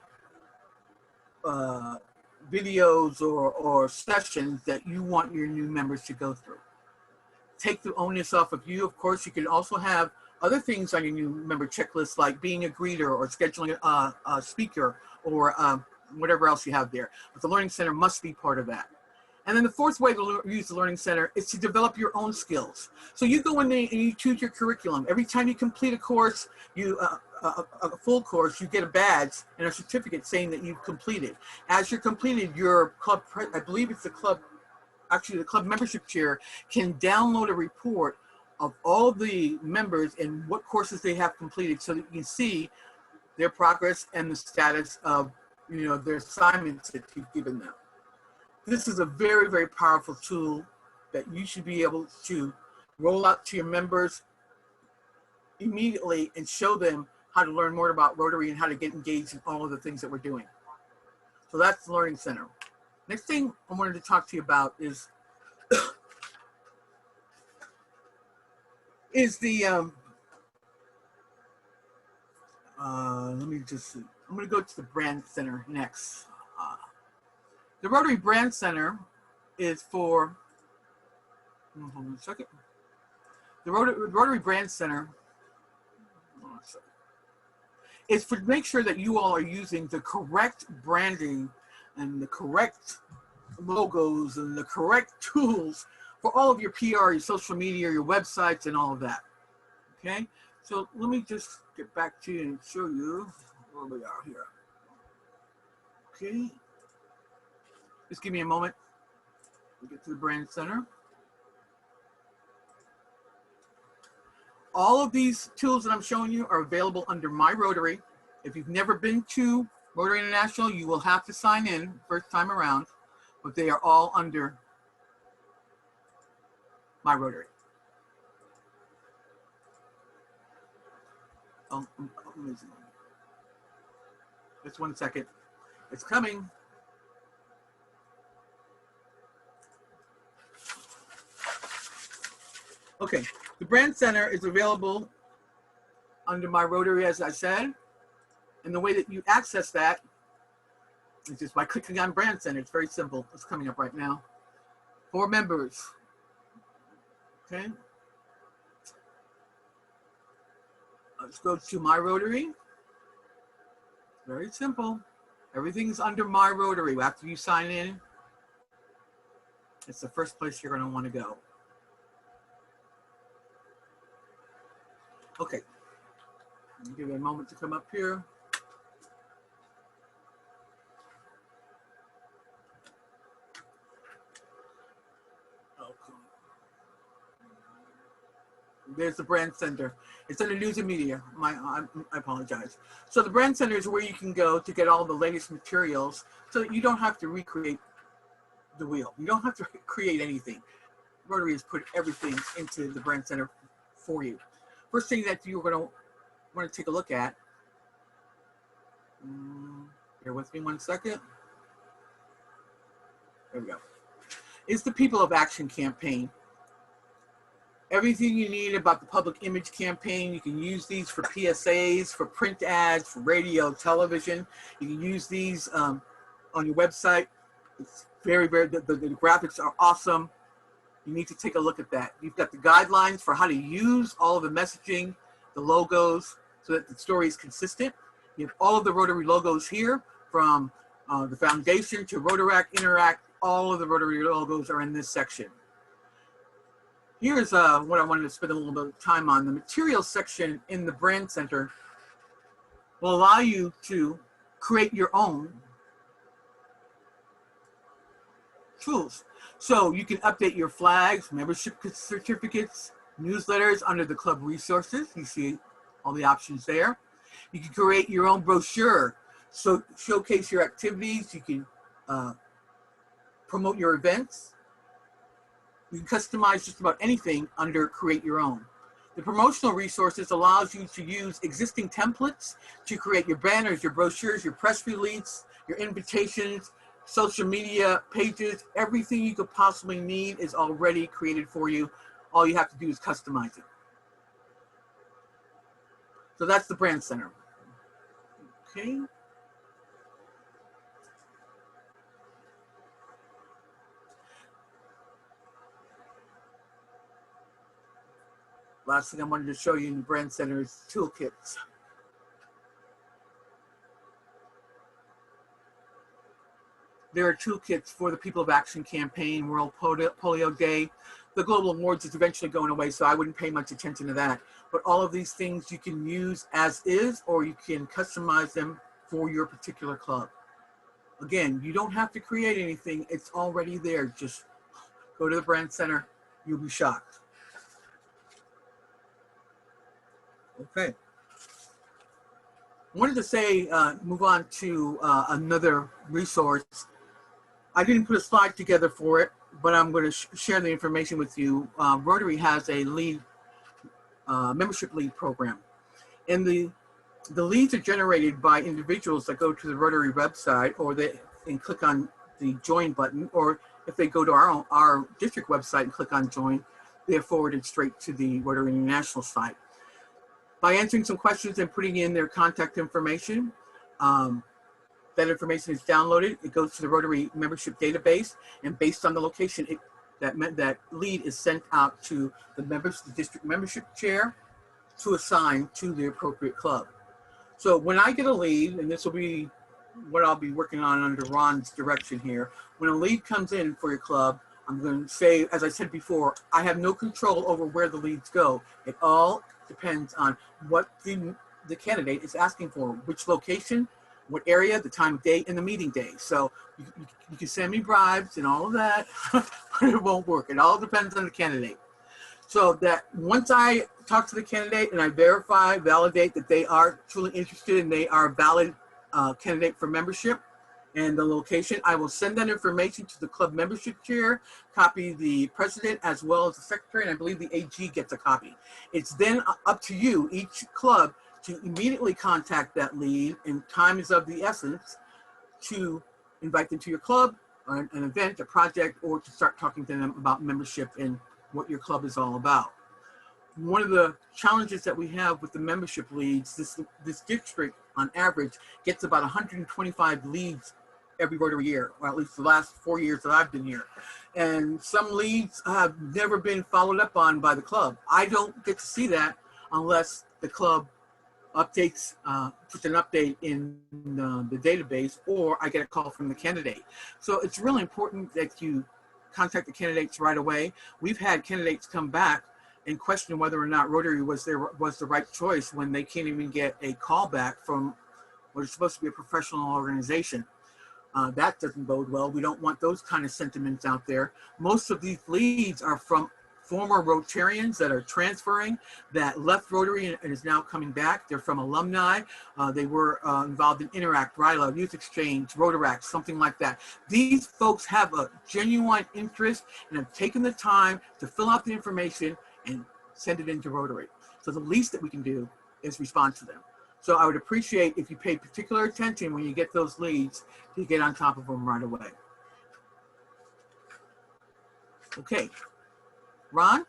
E: videos or sessions that you want your new members to go through. Take the onus off of you. Of course, you can also have other things on your new member checklist, like being a greeter or scheduling a speaker or whatever else you have there. But the Learning Center must be part of that. And then the fourth way to use the Learning Center is to develop your own skills. So you go in there and you choose your curriculum. Every time you complete a course, a full course, you get a badge and a certificate saying that you've completed. As you're completed, your club, I believe it's the club, actually the club membership chair can download a report of all the members and what courses they have completed so that you can see their progress and the status of, you know, their assignments that you've given them. This is a very, very powerful tool that you should be able to roll out to your members immediately and show them how to learn more about Rotary and how to get engaged in all of the things that we're doing. So that's the Learning Center. Next thing I wanted to talk to you about is the let me just see. I'm going to go to the Brand Center next. The Rotary Brand Center is for, hold on a second. The Rotary Brand Center is to make sure that you all are using the correct branding and the correct logos and the correct tools for all of your PR, your social media, your websites, and all of that. Okay, so let me just get back to you and show you where we are here. Okay, just give me a moment. We'll get to the Brand Center. All of these tools that I'm showing you are available under My Rotary. If you've never been to Rotary International, you will have to sign in first time around, but they are all under My Rotary. Oh, amazing. Just 1 second. It's coming. Okay, the Brand Center is available under My Rotary, as I said. And the way that you access that is just by clicking on Brand Center. It's very simple. It's coming up right now. For members. Okay. Let's go to My Rotary. Very simple. Everything's under My Rotary. After you sign in, it's the first place you're going to want to go. Okay. Give it a moment to come up here. Okay. There's the Brand Center. It's under News and Media. I apologize. So the Brand Center is where you can go to get all the latest materials so that you don't have to recreate the wheel. You don't have to create anything. Rotary has put everything into the Brand Center for you. First thing that you're going to want to take a look at, bear with me 1 second. There we go. Is the People of Action campaign. Everything you need about the public image campaign, you can use these for PSAs, for print ads, for radio, television. You can use these on your website. It's very, the graphics are awesome. You need to take a look at that. You've got the guidelines for how to use all of the messaging, the logos, so that the story is consistent. You have all of the Rotary logos here, from the foundation to Rotaract, Interact. All of the Rotary logos are in this section. Here's what I wanted to spend a little bit of time on. The materials section in the Brand Center will allow you to create your own tools. So you can update your flags, membership certificates, newsletters under the club resources. You see all the options there. You can create your own brochure, so showcase your activities. You can promote your events. You can customize just about anything under Create Your Own. The promotional resources allows you to use existing templates to create your banners, your brochures, your press release, your invitations, social media pages. Everything you could possibly need is already created for you. All you have to do is customize it. So that's the Brand Center. Okay. Last thing I wanted to show you in the Brand Center is toolkits. There are toolkits for the People of Action campaign, World Polio Day. The Global Awards is eventually going away, so I wouldn't pay much attention to that. But all of these things you can use as is, or you can customize them for your particular club. Again, you don't have to create anything. It's already there. Just go to the brand center. You'll be shocked. Okay. I wanted to say, move on to another resource. I didn't put a slide together for it, but I'm going to share the information with you. Rotary has a lead, membership lead program. And the leads are generated by individuals that go to the Rotary website, or they and click on the join button, or if they go to our district website and click on join, they're forwarded straight to the Rotary International site. By answering some questions and putting in their contact information, that information is downloaded. It goes to the Rotary membership database, and based on the location, that lead is sent out to the members, the district membership chair, to assign to the appropriate club. So when I get a lead, and this will be what I'll be working on under Ron's direction here, when a lead comes in for your club, I'm going to say, as I said before, I have no control over where the leads go. It all depends on what the candidate is asking for, which location, what area, the time of day, and the meeting day. So you can send me bribes and all of that, but it won't work. It all depends on the candidate. So that once I talk to the candidate and I verify, validate that they are truly interested and they are a valid candidate for membership and the location, I will send that information to the club membership chair, copy the president as well as the secretary, and I believe the AG gets a copy. It's then up to you, each club, to immediately contact that lead, and time is of the essence, to invite them to your club, or an event, a project, or to start talking to them about membership and what your club is all about. One of the challenges that we have with the membership leads, this district on average gets about 125 leads every Rotary year, or at least the last 4 years that I've been here. And some leads have never been followed up on by the club. I don't get to see that unless the club updates, puts an update in the database, or I get a call from the candidate. So it's really important that you contact the candidates right away. We've had candidates come back and question whether or not Rotary was the right choice when they can't even get a call back from what is supposed to be a professional organization. That doesn't bode well. We don't want those kind of sentiments out there. Most of these leads are from former Rotarians that are transferring, that left Rotary and is now coming back. They're from alumni. They were involved in Interact, RILA, Youth Exchange, Rotaract, something like that. These folks have a genuine interest and have taken the time to fill out the information and send it into Rotary. So the least that we can do is respond to them. So I would appreciate if you pay particular attention when you get those leads to get on top of them right away. Okay. Ron,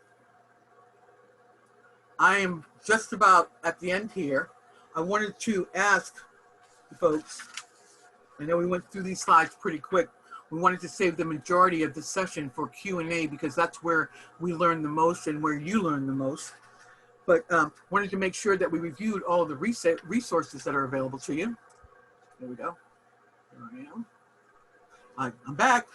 E: I am just about at the end here. I wanted to ask the folks, I know we went through these slides pretty quick. We wanted to save the majority of the session for Q&A because that's where we learn the most and where you learn the most. But wanted to make sure that we reviewed all of the resources that are available to you. There we go. There I am. I'm back.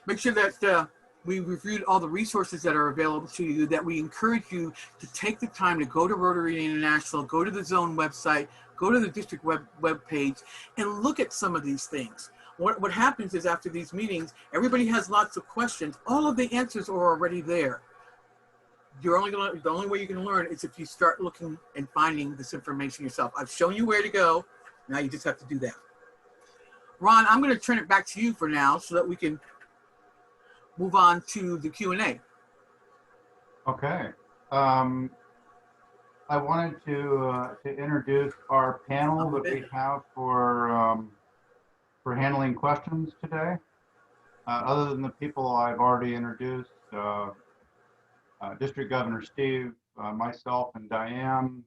E: Make sure that we reviewed all the resources that are available to you, that we encourage you to take the time to go to Rotary International, go to the zone website, go to the district web page, and look at some of these things. What happens is after these meetings, everybody has lots of questions. All of the answers are already there. The only way you can learn is if you start looking and finding this information yourself. I've shown you where to go. Now you just have to do that. Ron, I'm going to turn it back to you for now so that we can move on to the Q&A.
A: Okay. I wanted to introduce our panel that we have for handling questions today. Other than the people I've already introduced, District Governor Steve, myself and Diane,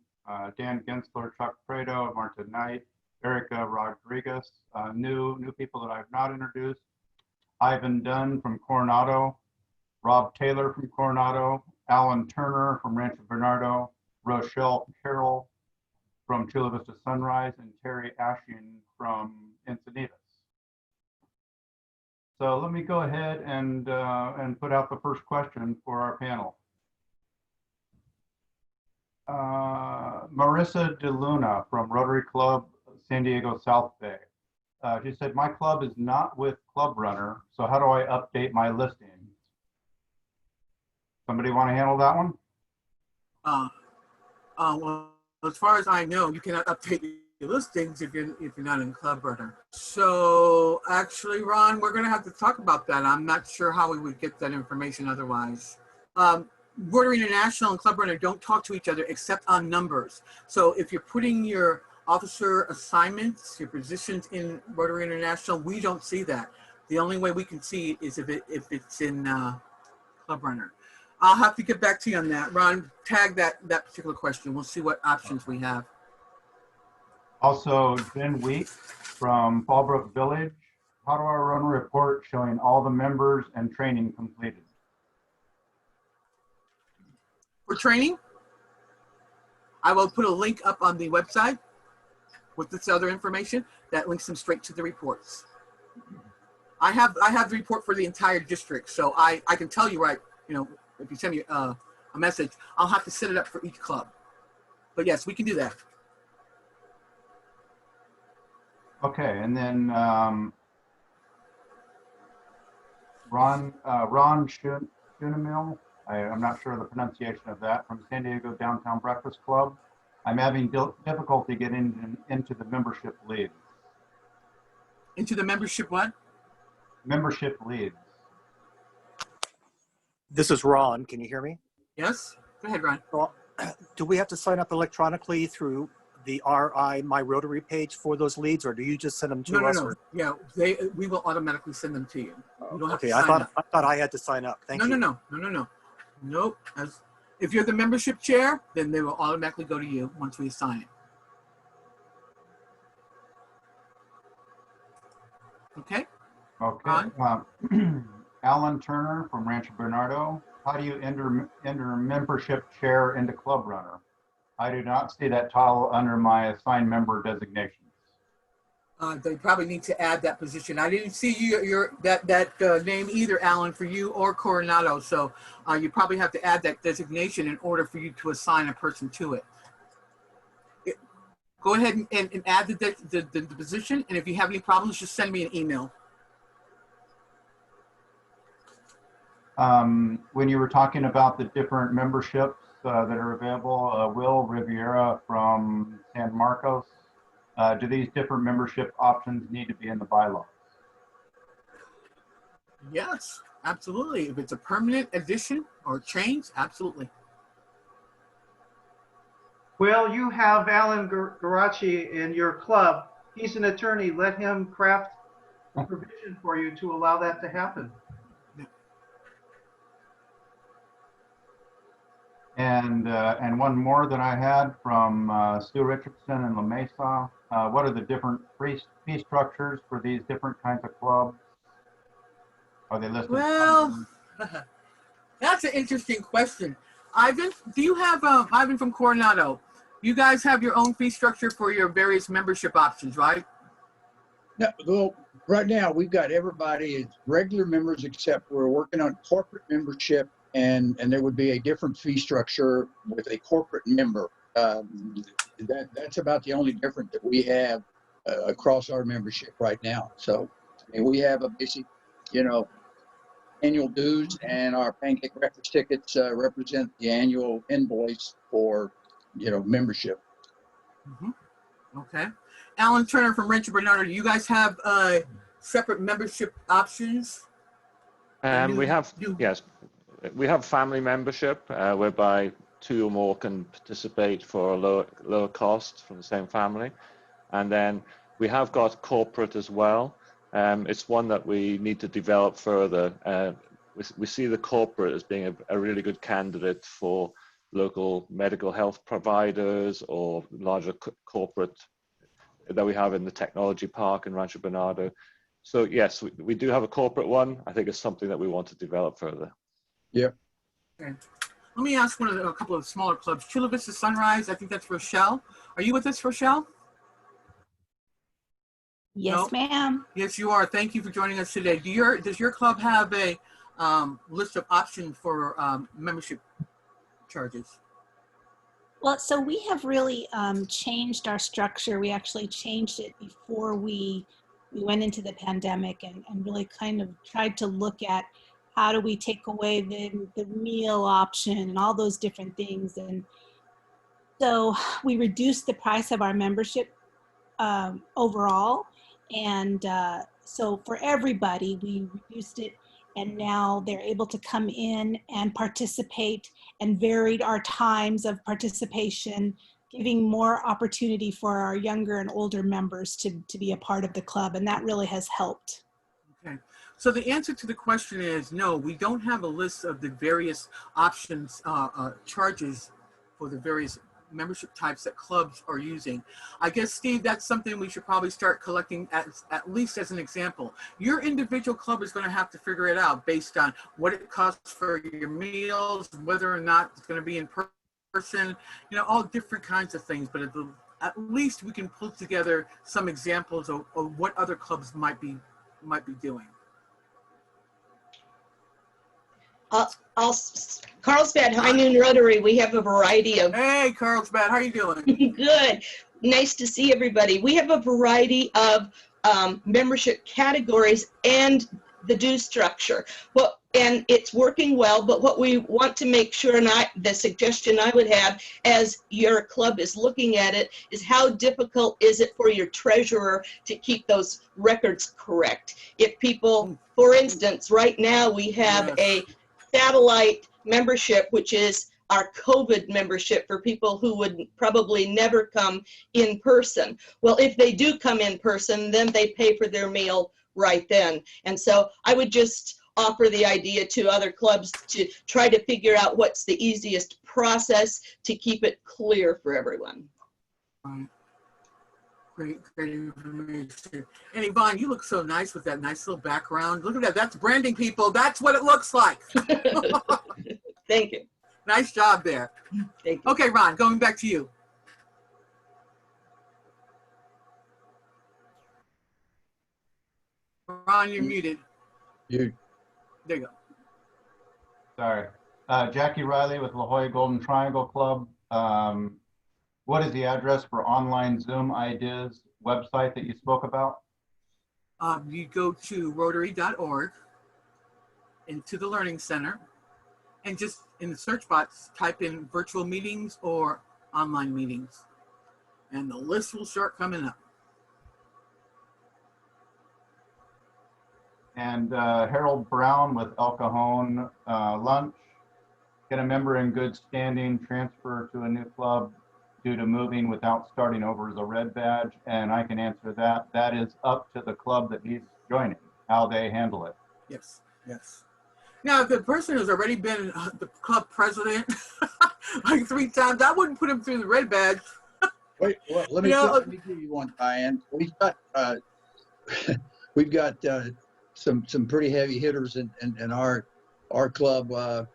A: Dan Gensler, Chuck Prado, Marta Knight, Erica Rodriguez, new people that I've not introduced, Ivan Dunn from Coronado, Rob Taylor from Coronado, Alan Turner from Rancho Bernardo, Rochelle Carroll from Chula Vista Sunrise, and Terry Ashian from Encinitas. So let me go ahead and put out the first question for our panel. Marissa DeLuna from Rotary Club San Diego South Bay. She said, my club is not with Club Runner, so how do I update my listing? Somebody want to handle that one?
E: Well, as far as I know, you cannot update your listings if you're not in Club Runner. So actually, Ron, we're going to have to talk about that. I'm not sure how we would get that information otherwise. Rotary International and Club Runner don't talk to each other except on numbers. So if you're putting your officer assignments, your positions in Rotary International, we don't see that. The only way we can see it is if it's in Club Runner. I'll have to get back to you on that. Ron, tag that particular question. We'll see what options we have.
A: Also, Jen Week from Fallbrook Village. How do I run a report showing all the members and training completed?
E: For training, I will put a link up on the website with this other information that links them straight to the reports. I have the report for the entire district, so I can tell you right, if you send me a message, I'll have to set it up for each club. But yes, we can do that.
A: Okay, and then Ron Schunemill, I'm not sure of the pronunciation of that, from San Diego Downtown Breakfast Club. I'm having difficulty getting into the membership leads.
E: Into the membership what?
A: Membership leads.
G: This is Ron. Can you hear me?
E: Yes? Go ahead, Ron.
G: Well, do we have to sign up electronically through the RI My Rotary page for those leads, or do you just send them to us?
E: No. Yeah, we will automatically send them to you. You don't have
G: Okay,
E: to
G: I
E: sign up.
G: thought I had to sign up. Thank you.
E: No. Nope. If you're the membership chair, then they will automatically go to you once we assign it. Okay?
A: Okay. Alan Turner from Rancho Bernardo. How do you enter membership chair into Club Runner? I do not see that title under my assigned member designations.
E: They probably need to add that position. I didn't see that name either, Alan, for you or Coronado. So you probably have to add that designation in order for you to assign a person to it. Go ahead and add the position. And if you have any problems, just send me an email.
A: When you were talking about the different memberships that are available, Will Riviera from San Marcos, do these different membership options need to be in the bylaws?
E: Yes, absolutely. If it's a permanent addition or change, absolutely.
D: Well, you have Alan Garachi in your club. He's an attorney. Let him craft a provision for you to allow that to happen.
A: And one more that I had from Stu Richardson and La Mesa. What are the different fee structures for these different kinds of clubs? Are they listed?
E: Well, that's an interesting question. Ivan, do you have, Ivan from Coronado, you guys have your own fee structure for your various membership options, right?
H: No, well, right now we've got everybody as regular members, except we're working on corporate membership, and there would be a different fee structure with a corporate member. That's about the only difference that we have across our membership right now. So, I mean, we have a basic, annual dues, and our pancake breakfast tickets represent the annual invoice for, membership.
E: Mm-hmm. Okay. Alan Turner from Rancho Bernardo, do you guys have separate membership options?
I: We have family membership, whereby 2 or more can participate for a lower cost from the same family. And then we have got corporate as well. It's one that we need to develop further. We see the corporate as being a really good candidate for local medical health providers or larger corporate that we have in the technology park in Rancho Bernardo. So yes, we do have a corporate one. I think it's something that we want to develop further.
H: Yeah.
E: Okay. Let me ask a couple of smaller clubs. Chula Vista Sunrise, I think that's Rochelle. Are you with us, Rochelle?
J: Yes,
E: No?
J: ma'am.
E: Yes, you are. Thank you for joining us today. Does your club have a list of options for membership charges?
J: Well, so we have really changed our structure. We actually changed it before we went into the pandemic and really kind of tried to look at how do we take away the meal option and all those different things. And so we reduced the price of our membership overall. And so for everybody, we reduced it, and now they're able to come in and participate and varied our times of participation, giving more opportunity for our younger and older members to be a part of the club. And that really has helped.
E: Okay. So the answer to the question is no, we don't have a list of the various options, charges for the various membership types that clubs are using. I guess, Steve, that's something we should probably start collecting at least as an example. Your individual club is going to have to figure it out based on what it costs for your meals, whether or not it's going to be in person, you know, all different kinds of things. But at least we can pull together some examples of what other clubs might be doing.
K: Carlsbad High Noon Rotary, we have a variety of.
E: Hey, Carlsbad, how you doing?
K: Good. Nice to see everybody. We have a variety of membership categories and the due structure. Well, and it's working well, but what we want to make sure, and the suggestion I would have as your club is looking at it, is how difficult is it for your treasurer to keep those records correct? If people, for instance, right now we have a satellite membership, which is our COVID membership for people who would probably never come in person. Well, if they do come in person, then they pay for their meal right then. And so I would just offer the idea to other clubs to try to figure out what's the easiest process to keep it clear for everyone.
E: Great information. And Yvonne, you look so nice with that nice little background. Look at that. That's branding, people. That's what it looks like.
K: Thank you.
E: Nice job there.
K: Thank you.
E: Okay, Ron, going back to you. Ron, you're muted.
H: You.
E: There you go.
A: Sorry. Jackie Riley with La Jolla Golden Triangle Club. What is the address for online Zoom ideas website that you spoke about?
E: You go to rotary.org into the Learning Center and just in the search box, type in virtual meetings or online meetings. And the list will start coming up.
A: And Harold Brown with El Cajon Lunch. Get a member in good standing transfer to a new club due to moving without starting over as a red badge? And I can answer that. That is up to the club that he's joining, how they handle it.
E: Yes, yes. Now, if the person has already been the club president like 3 times, I wouldn't put him through the red badge.
H: Wait, well, let me give you one, Diane. We've got some pretty heavy hitters in our club.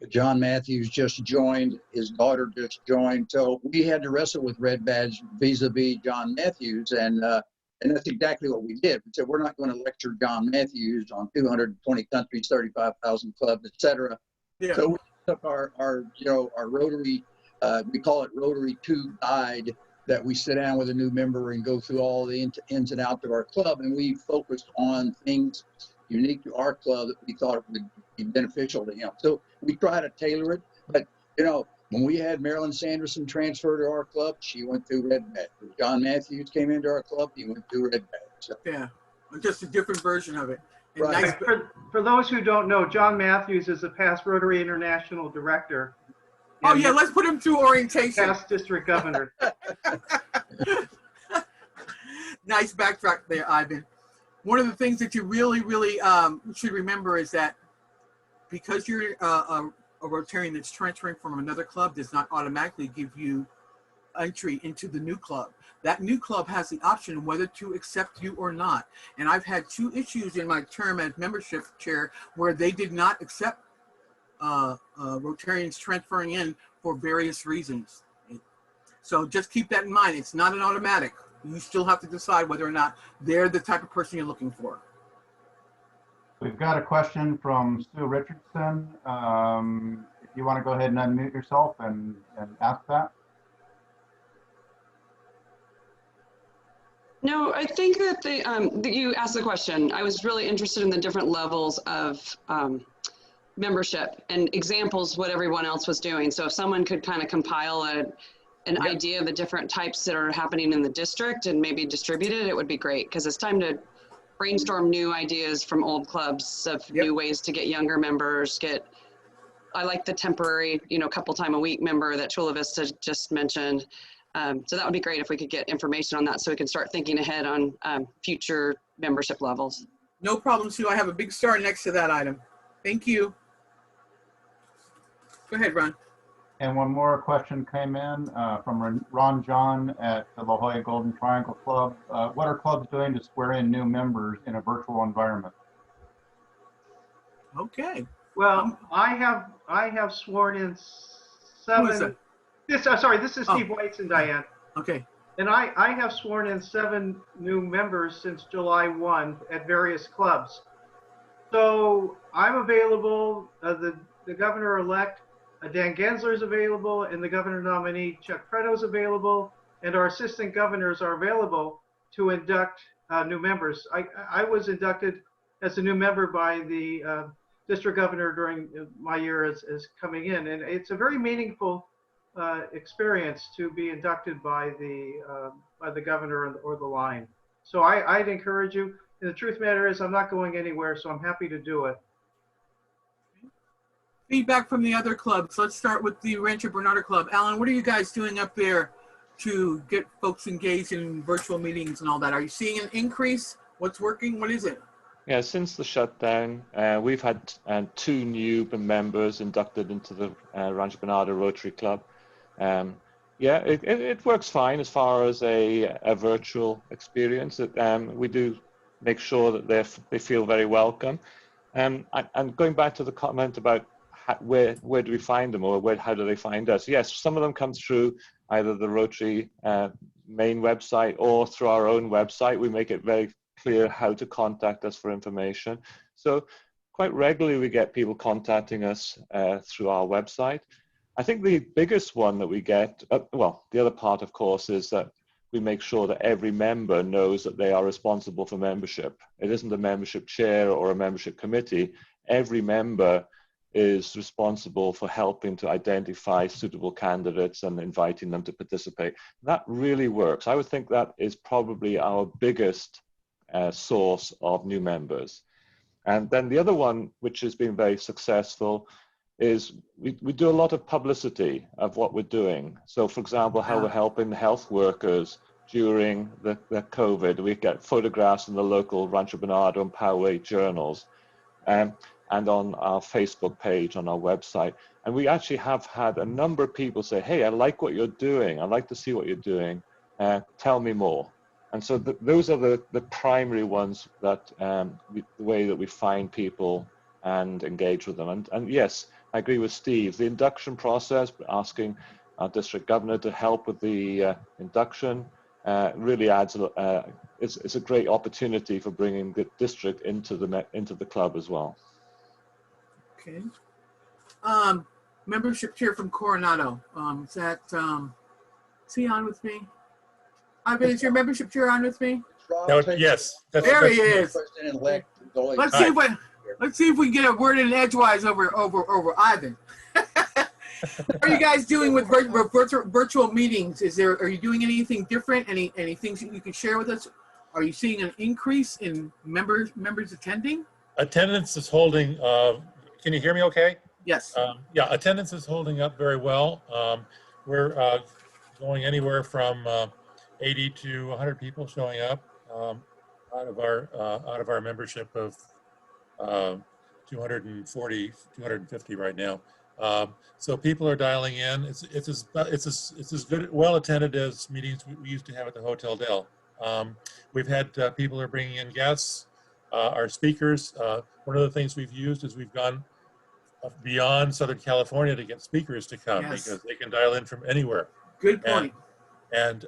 H: John Matthews just joined. His daughter just joined. So we had to wrestle with red badge vis-a-vis John Matthews, and that's exactly what we did. We said we're not going to lecture John Matthews on 220 countries, 35,000 clubs, etc.
E: Yeah.
H: So we took our Rotary, we call it Rotary 2 guide, that we sit down with a new member and go through all the ins and outs of our club, and we focused on things unique to our club that we thought would be beneficial to him. So we try to tailor it, but when we had Marilyn Sanderson transfer to our club, she went through red badge. When John Matthews came into our club, he went through red badge. So.
E: Yeah, just a different version of it.
H: Right.
E: Nice.
D: For those who don't know, John Matthews is a past Rotary International Director.
E: Oh yeah, let's put him through orientation.
D: Past district governor.
E: Nice backtrack there, Ivan. One of the things that you really should remember is that because you're a Rotarian that's transferring from another club does not automatically give you entry into the new club. That new club has the option whether to accept you or not. And I've had 2 issues in my term as membership chair where they did not accept Rotarians transferring in for various reasons. So just keep that in mind. It's not an automatic. You still have to decide whether or not they're the type of person you're looking for.
A: We've got a question from Sue Richardson. If you want to go ahead and unmute yourself and ask that.
L: No, I think that that you asked the question. I was really interested in the different levels of membership and examples what everyone else was doing. So if someone could kind of compile an idea of the different types that are happening in the district and maybe distribute it, it would be great, because it's time to brainstorm new ideas from old clubs of new ways to get younger members. I like the temporary, couple time a week member that Chula Vista just mentioned. So that would be great if we could get information on that so we can start thinking ahead on future membership levels.
E: No problem, Sue. I have a big star next to that item. Thank you. Go ahead, Ron.
A: And one more question came in from Ron John at the La Jolla Golden Triangle Club. What are clubs doing to swear in new members in a virtual environment?
E: Okay.
D: Well, I have sworn in 7. This is Steve Weitzen, Diane.
E: Okay.
D: And I have sworn in 7 new members since July 1 at various clubs. So I'm available. The governor-elect Dan Gensler is available, and the governor nominee Chuck Preto is available, and our assistant governors are available to induct new members. I was inducted as a new member by the district governor during my year as coming in, and it's a very meaningful experience to be inducted by the governor or the line. So I'd encourage you. And the truth matter is I'm not going anywhere, so I'm happy to do it.
E: Feedback from the other clubs. Let's start with the Rancho Bernardo Club. Alan, what are you guys doing up there to get folks engaged in virtual meetings and all that? Are you seeing an increase? What's working? What is it?
I: Yeah, since the shutdown, we've had 2 new members inducted into the Rancho Bernardo Rotary Club. Yeah, it works fine as far as a virtual experience. We do make sure that they feel very welcome. And going back to the comment about where do we find them, or how do they find us? Yes, some of them come through either the Rotary main website or through our own website. We make it very clear how to contact us for information. So quite regularly we get people contacting us through our website. I think the biggest one that we get, well, the other part of course is that we make sure that every member knows that they are responsible for membership. It isn't a membership chair or a membership committee. Every member is responsible for helping to identify suitable candidates and inviting them to participate. That really works. I would think that is probably our biggest source of new members. And then the other one, which has been very successful, is we do a lot of publicity of what we're doing. So for example, how we're helping the health workers during the COVID. We get photographs in the local Rancho Bernardo and Poway journals. And on our Facebook page, on our website. And we actually have had a number of people say, hey, I like what you're doing. I'd like to see what you're doing. Tell me more. And so those are the primary ones that the way that we find people and engage with them. And yes, I agree with Steve. The induction process, asking our district governor to help with the induction really adds, it's a great opportunity for bringing the district into the club as well.
E: Okay. Membership chair from Coronado. Is he on with me? Ivan, is your membership chair on with me?
H: No,
M: yes.
E: There he is.
H: President-elect.
E: Let's see if we can get a word in edgewise over Ivan. What are you guys doing with virtual meetings? Are you doing anything different? Any things that you can share with us? Are you seeing an increase in members attending?
M: Attendance is holding. Can you hear me okay?
E: Yes.
M: Yeah, attendance is holding up very well. We're going anywhere from 80 to 100 people showing up out of our membership of 240, 250 right now. So people are dialing in. It's as good, well attended as meetings we used to have at the Hotel Del. We've had people are bringing in guests, our speakers. One of the things we've used is we've gone beyond Southern California to get speakers to come because they can dial in from anywhere.
E: Good point.
M: And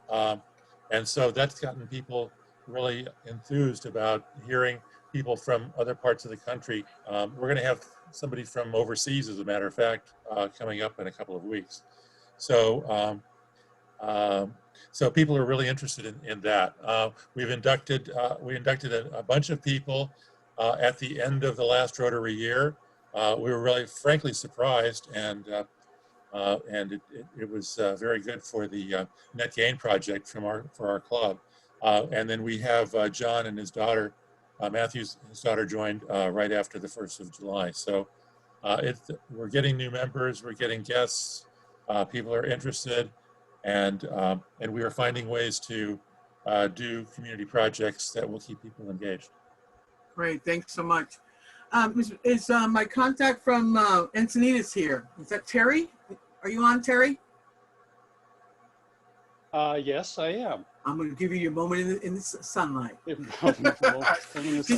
M: And so that's gotten people really enthused about hearing people from other parts of the country. We're going to have somebody from overseas, as a matter of fact, coming up in a couple of weeks. So, so people are really interested in that. We inducted a bunch of people at the end of the last Rotary year. We were really, frankly, surprised, and it was very good for the Net Gain project for our club. And then we have John and his daughter, Matthew's his daughter joined right after the 1st of July. So we're getting new members, we're getting guests, people are interested, and we are finding ways to do community projects that will keep people engaged.
E: Great, thanks so much. Is my contact from Encinitas here? Is that Terry? Are you on, Terry?
N: Yes, I am.
E: I'm going to give you your moment in the sunlight.
N: Just,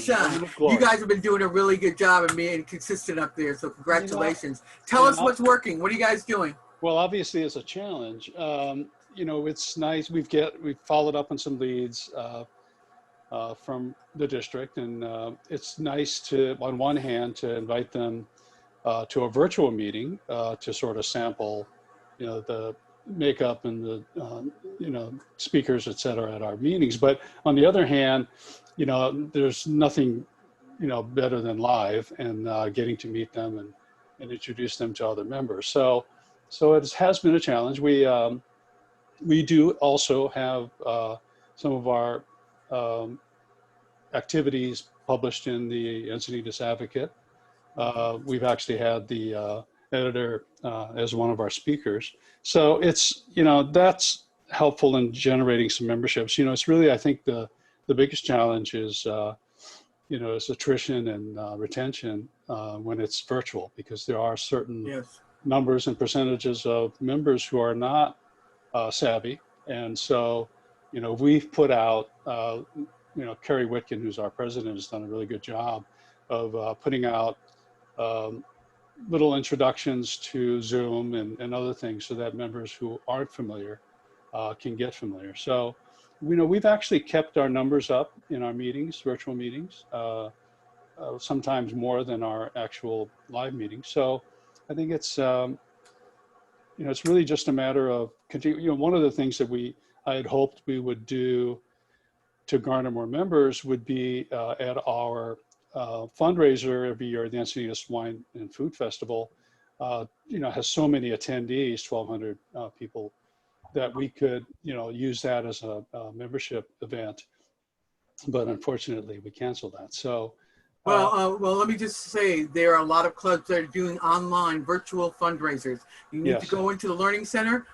E: you guys have been doing a really good job of being consistent up there, so congratulations. Tell us what's working. What are you guys doing?
N: Well, obviously, it's a challenge. You know, it's nice. We've followed up on some leads from the district, and it's nice to, on one hand, to invite them to a virtual meeting to sort of sample, you know, the makeup and the you know, speakers, et cetera, at our meetings. But on the other hand, you know, there's nothing, you know, better than live and getting to meet them and introduce them to other members. So it has been a challenge. We do also have some of our activities published in the Encinitas Advocate. We've actually had the editor as one of our speakers. So it's, you know, that's helpful in generating some memberships. You know, it's really, I think the biggest challenge is, you know, is attrition and retention when it's virtual, because there are certain numbers and percentages of members who are not savvy. And so, you know, we've put out, you know, Kerry Whitkin, who's our president, has done a really good job of putting out little introductions to Zoom and other things so that members who aren't familiar can get familiar. So, you know, we've actually kept our numbers up in our meetings, virtual meetings, sometimes more than our actual live meetings. So I think it's, you know, it's really just a matter of continue. You know, one of the things that I had hoped we would do to garner more members would be at our fundraiser every year, the Encinitas Wine and Food Festival, you know, has so many attendees, 1,200 people, that we could, you know, use that as a membership event. But unfortunately, we canceled that. So,
E: well, let me just say there are a lot of clubs that are doing online virtual fundraisers. You need to go into the Learning Center,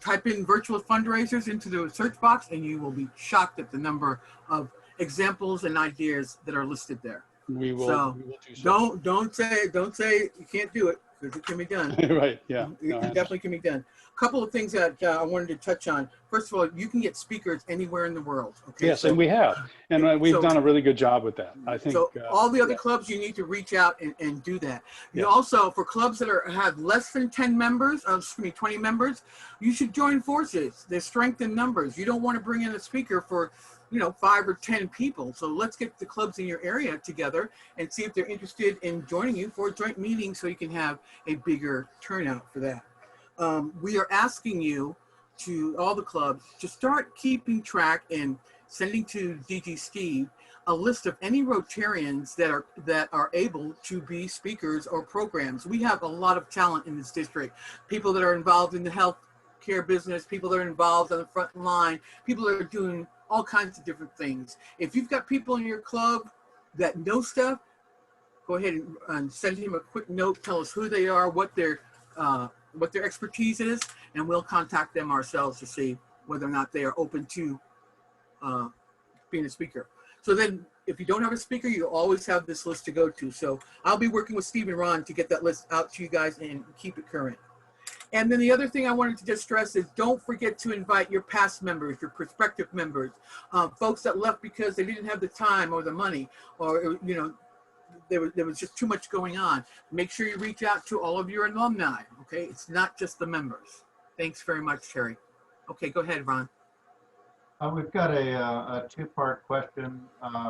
E: type in virtual fundraisers into the search box, and you will be shocked at the number of examples and ideas that are listed there.
N: We will do
E: so. Don't say you can't do it, because it can be done.
N: Right, yeah.
E: It definitely can be done. A couple of things that I wanted to touch on. First of all, you can get speakers anywhere in the world. Okay?
N: Yes, and we have. And we've done a really good job with that, I think.
E: So all the other clubs, you need to reach out and do that. You also, for clubs that have less than 10 members, 20 members, you should join forces. There's strength in numbers. You don't want to bring in a speaker for, you know, 5 or 10 people. So let's get the clubs in your area together and see if they're interested in joining you for a joint meeting so you can have a bigger turnout for that. We are asking you, to all the clubs, to start keeping track and sending to DG Steve a list of any Rotarians that are able to be speakers or programs. We have a lot of talent in this district. People that are involved in the healthcare business, people that are involved on the front line, people that are doing all kinds of different things. If you've got people in your club that know stuff, go ahead and send him a quick note. Tell us who they are, what their expertise is, and we'll contact them ourselves to see whether or not they are open to being a speaker. So then, if you don't have a speaker, you always have this list to go to. So I'll be working with Steve and Ron to get that list out to you guys and keep it current. And then the other thing I wanted to just stress is don't forget to invite your past members, your prospective members, folks that left because they didn't have the time or the money, or, you know, there was just too much going on. Make sure you reach out to all of your alumni, okay? It's not just the members. Thanks very much, Terry. Okay, go ahead, Ron.
A: We've got a two-part question.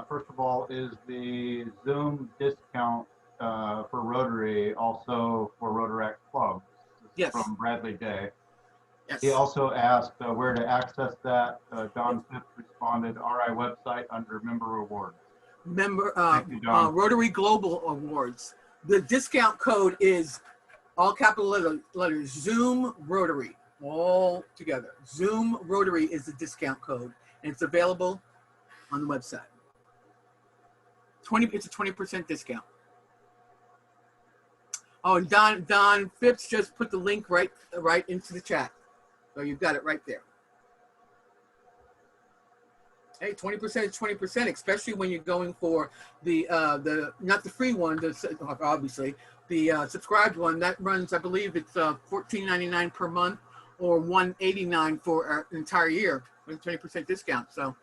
A: First of all, is the Zoom discount for Rotary also for Rotaract Club?
E: Yes.
A: From Bradley Day.
E: Yes.
A: He also asked where to access that. Don Phipps responded, RI website under member rewards.
E: Member
A: you, Don.
E: Rotary Global Awards. The discount code is all capital letters, Zoom Rotary, all together. Zoom Rotary is the discount code, and it's available on the website. It's a 20% discount. Oh, and Don Phipps just put the link right into the chat. So you've got it right there. Hey, 20% is 20%, especially when you're going for the not the free one, obviously, the subscribed one. That runs, I believe it's $14.99 per month or $189 for an entire year with 20% discount. So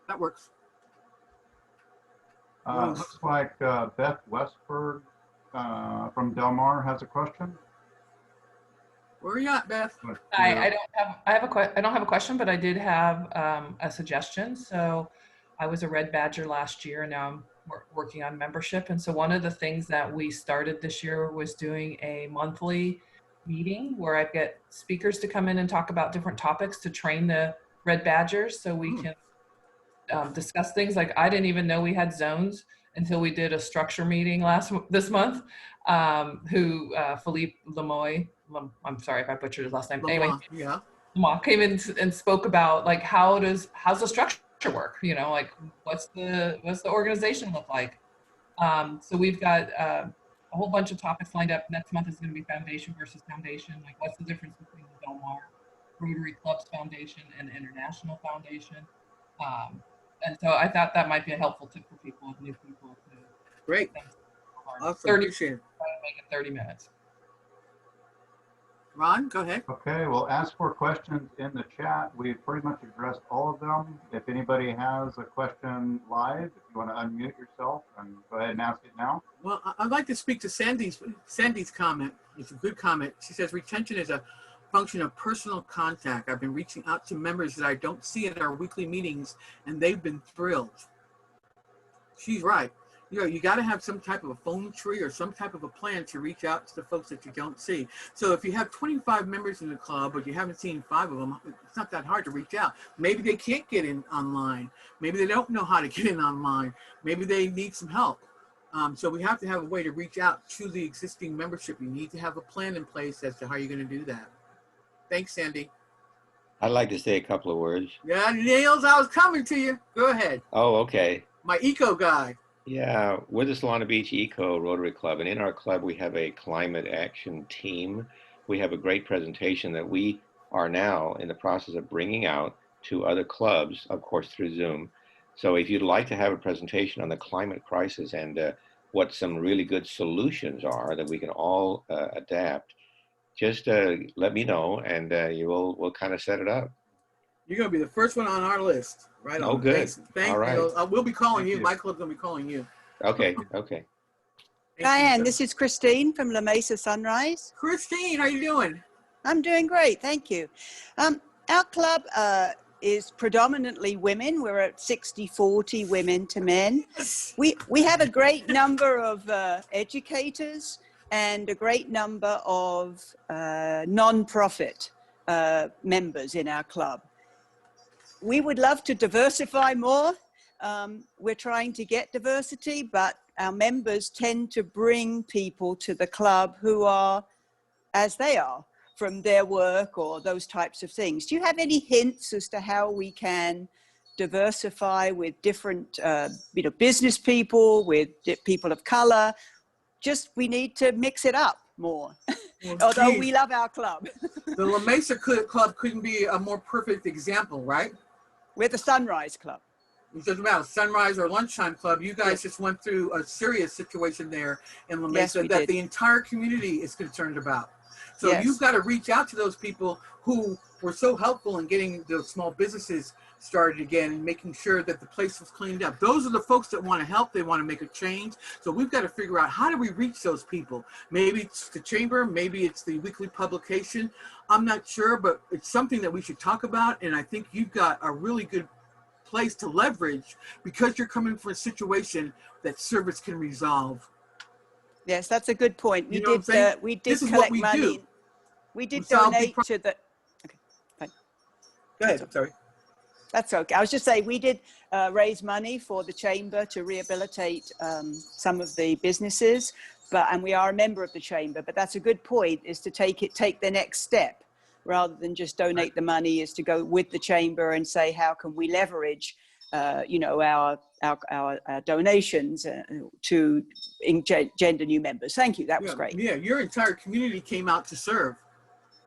E: that works.
A: Looks like Beth Westberg from Del Mar has a question.
E: Where are you at, Beth?
O: I don't have a question, but I did have a suggestion. So I was a Red Badger last year, and now I'm working on membership. And so one of the things that we started this year was doing a monthly meeting where I get speakers to come in and talk about different topics to train the Red Badgers, so we can discuss things. Like, I didn't even know we had zones until we did a structure meeting this month. Philippe Lemoy, I'm sorry if I butchered his last name. Anyway,
E: yeah,
O: came in and spoke about, like, how's the structure work? You know, like, what's the organization look like? So we've got a whole bunch of topics lined up. Next month is going to be foundation versus foundation. Like, what's the difference between the Del Mar Rotary Clubs Foundation and the International Foundation? And so I thought that might be a helpful tip for people, new people. To
E: Great. Awesome.
O: 30,
E: Appreciate it.
O: try to make it 30 minutes.
E: Ron, go ahead.
A: Okay, well, ask for questions in the chat. We've pretty much addressed all of them. If anybody has a question live, if you want to unmute yourself and go ahead and ask it now.
E: Well, I'd like to speak to Sandy's comment. It's a good comment. She says retention is a function of personal contact. I've been reaching out to members that I don't see at our weekly meetings, and they've been thrilled. She's right. You know, you got to have some type of a phone tree or some type of a plan to reach out to the folks that you don't see. So if you have 25 members in the club, but you haven't seen 5 of them, it's not that hard to reach out. Maybe they can't get in online. Maybe they don't know how to get in online. Maybe they need some help. So we have to have a way to reach out to the existing membership. You need to have a plan in place as to how you're going to do that. Thanks, Sandy.
P: I'd like to say a couple of words.
E: Yeah, Niels, I was coming to you. Go ahead.
P: Oh, okay.
E: My eco guy.
P: Yeah, we're the Solana Beach Eco Rotary Club, and in our club we have a climate action team. We have a great presentation that we are now in the process of bringing out to other clubs, of course, through Zoom. So if you'd like to have a presentation on the climate crisis and what some really good solutions are that we can all adapt, just let me know, and we'll kind of set it up.
E: You're going to be the first one on our list. Right on.
P: Oh, good.
E: Thanks.
P: All right.
E: We'll be calling you. My club's going to be calling you.
P: Okay, okay.
Q: Diane, this is Christine from La Mesa Sunrise.
E: Christine, how you doing?
Q: I'm doing great, thank you. Our club is predominantly women. We're at 60-40 women to men. We have a great number of educators and a great number of non-profit members in our club. We would love to diversify more. We're trying to get diversity, but our members tend to bring people to the club who are as they are from their work or those types of things. Do you have any hints as to how we can diversify with different business people, with people of color? Just we need to mix it up more. Well, although we love our club.
E: The La Mesa Club couldn't be a more perfect example, right?
Q: We're the Sunrise Club.
E: It doesn't matter, Sunrise or Lunchtime Club. You guys just went through a serious situation there in La Mesa that the entire community is concerned about. So you've got to reach out to those people who were so helpful in getting the small businesses started again and making sure that the place was cleaned up. Those are the folks that want to help. They want to make a change. So we've got to figure out, how do we reach those people? Maybe it's the chamber, maybe it's the weekly publication. I'm not sure, but it's something that we should talk about. And I think you've got a really good place to leverage because you're coming from a situation that service can resolve.
Q: Yes, that's a good point.
E: You know what I'm saying?
Q: We did
E: This is what
Q: collect
E: we
Q: money.
E: do.
Q: We did
E: We solve big
Q: donate to the. Okay, fine.
E: Go ahead. I'm sorry.
Q: That's okay. I was just saying we did raise money for the chamber to rehabilitate some of the businesses, and we are a member of the chamber. But that's a good point: is to take the next step rather than just donate the money. Is to go with the chamber and say, how can we leverage, our donations to engender new members. Thank you. That was great.
E: Yeah, your entire community came out to serve.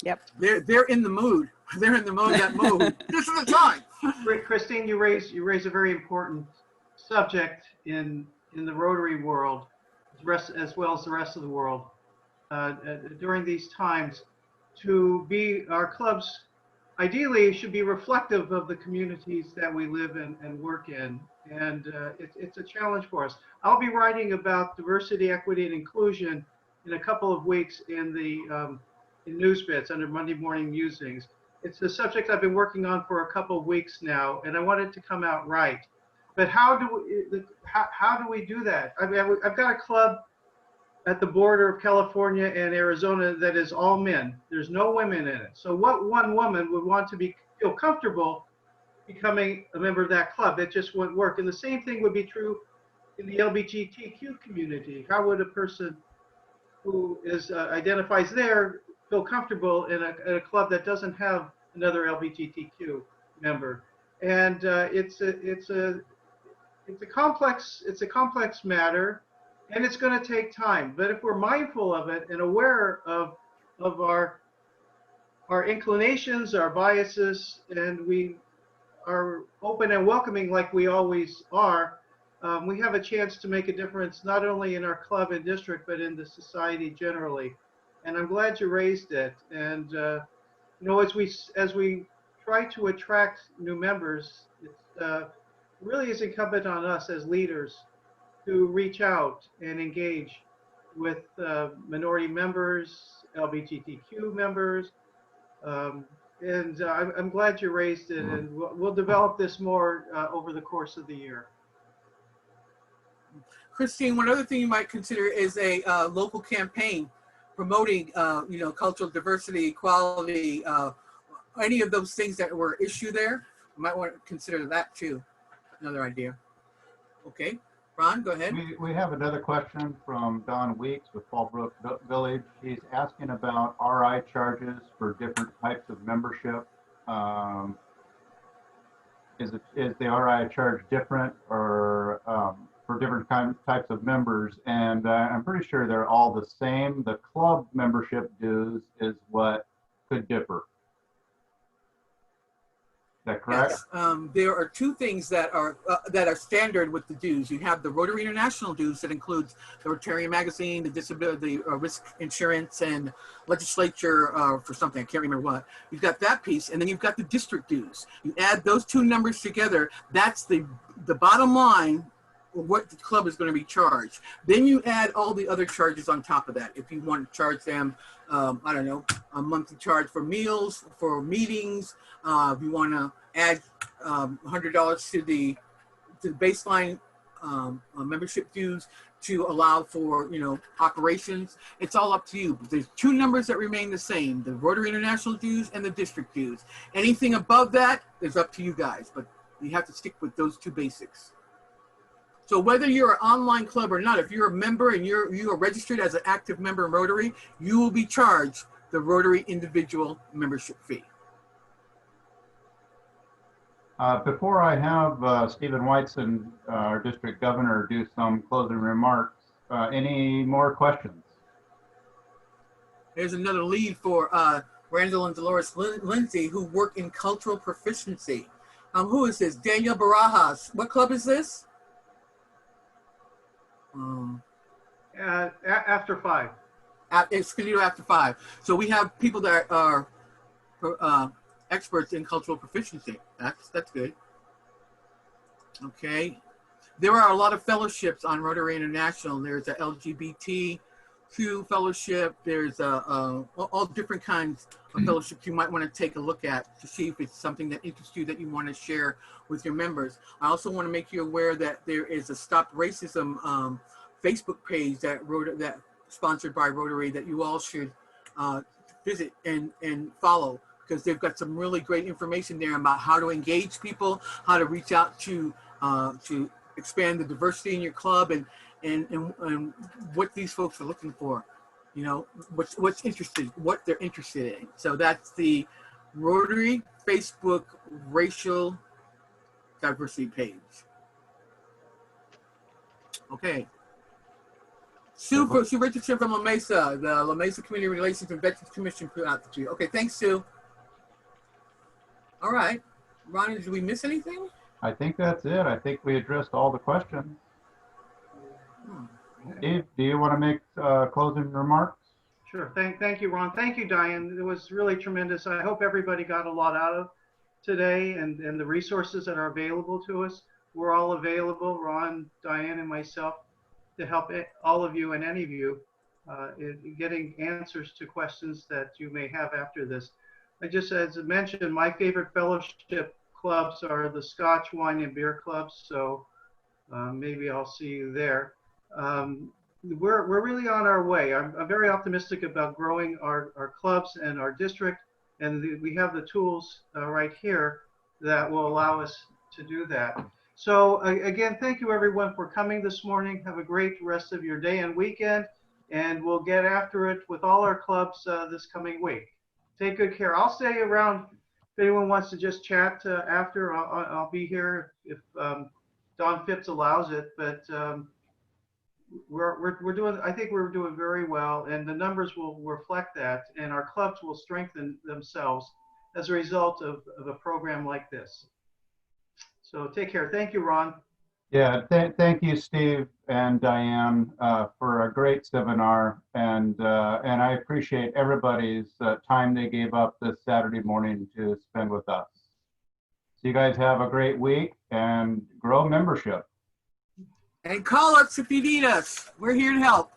Q: Yep.
E: They're in the mood. They're in the mode. That mode. This is the time.
D: Christine, you raise a very important subject in the Rotary world, as well as the rest of the world. During these times, to be our clubs, ideally, should be reflective of the communities that we live in and work in, and it's a challenge for us. I'll be writing about diversity, equity, and inclusion in a couple of weeks in the in Newsbits under Monday Morning Musings. It's a subject I've been working on for a couple of weeks now, and I want it to come out right. But how do we do that? I mean, I've got a club at the border of California and Arizona that is all men. There's no women in it. So what one woman would want to feel comfortable becoming a member of that club? It just wouldn't work. And the same thing would be true in the LGBTQ community. How would a person who identifies there feel comfortable in a club that doesn't have another LGBTQ member? And it's a complex matter, and it's going to take time. But if we're mindful of it and aware of our inclinations, our biases, and we are open and welcoming like we always are, we have a chance to make a difference not only in our club and district, but in the society generally. And I'm glad you raised it. And as we try to attract new members, it really is incumbent on us as leaders to reach out and engage with minority members, LGBTQ members. And I'm glad you raised it, and we'll develop this more over the course of the year.
E: Christine, one other thing you might consider is a local campaign promoting, cultural diversity, equality, any of those things that were issue there. You might want to consider that too. Another idea. Okay, Ron, go ahead.
A: We have another question from Don Weeks with Fallbrook Village. He's asking about RI charges for different types of membership. Is the RI charge different or for different types of members? And I'm pretty sure they're all the same. The club membership dues is what could differ. Is that correct?
E: Yes. There are two things that are standard with the dues. You have the Rotary International dues that includes the Rotarian Magazine, the disability risk insurance, and legislature for something, I can't remember what. You've got that piece, and then you've got the district dues. You add those two numbers together, that's the bottom line of what the club is going to be charged. Then you add all the other charges on top of that. If you want to charge them, I don't know, a monthly charge for meals, for meetings, if you want to add $100 to the baseline membership dues to allow for operations, it's all up to you. But there's two numbers that remain the same: the Rotary International dues and the district dues. Anything above that is up to you guys, but you have to stick with those two basics. So whether you're an online club or not, if you're a member and you are registered as an active member in Rotary, you will be charged the Rotary individual membership fee.
A: Before I have Stephen Whiteson, our district governor, do some closing remarks, any more questions?
E: There's another lead for Randall and Dolores Lindsay, who work in cultural proficiency. Who is this? Daniel Barajas. What club is this?
D: After 5.
E: Escondido After 5. So we have people that are experts in cultural proficiency. That's good. Okay. There are a lot of fellowships on Rotary International. There's a LGBTQ fellowship. There's all different kinds of fellowships you might want to take a look at to see if it's something that interests you that you want to share with your members. I also want to make you aware that there is a Stop Racism Facebook page that sponsored by Rotary that you all should visit and follow, because they've got some really great information there about how to engage people, how to reach out to expand the diversity in your club, and what these folks are looking for, you know, what's interesting, what they're interested in. So that's the Rotary Facebook racial diversity page. Okay. Sue Richardson from La Mesa, the La Mesa Community Relations and Veterans Commission put out to you. Okay, thanks, Sue. All right. Ronnie, did we miss anything?
A: I think that's it. I think we addressed all the questions. Steve, do you want to make closing remarks?
D: Sure. Thank you, Ron. Thank you, Diane. It was really tremendous. I hope everybody got a lot out of today, and the resources that are available to us. We're all available, Ron, Diane, and myself, to help all of you and any of you in getting answers to questions that you may have after this. I just, as I mentioned, my favorite fellowship clubs are the Scotch, Wine, and Beer clubs, so maybe I'll see you there. We're really on our way. I'm very optimistic about growing our clubs and our district, and we have the tools right here that will allow us to do that. So again, thank you everyone for coming this morning. Have a great rest of your day and weekend, and we'll get after it with all our clubs this coming week. Take good care. I'll stay around if anyone wants to just chat after. I'll be here if Don Phipps allows it, but we're doing, I think we're doing very well, and the numbers will reflect that, and our clubs will strengthen themselves as a result of a program like this. So take care. Thank you, Ron.
A: Yeah, thank you, Steve and Diane, for a great seminar, and I appreciate everybody's time they gave up this Saturday morning to spend with us. So you guys have a great week and grow membership.
E: And call us if you need us. We're here to help.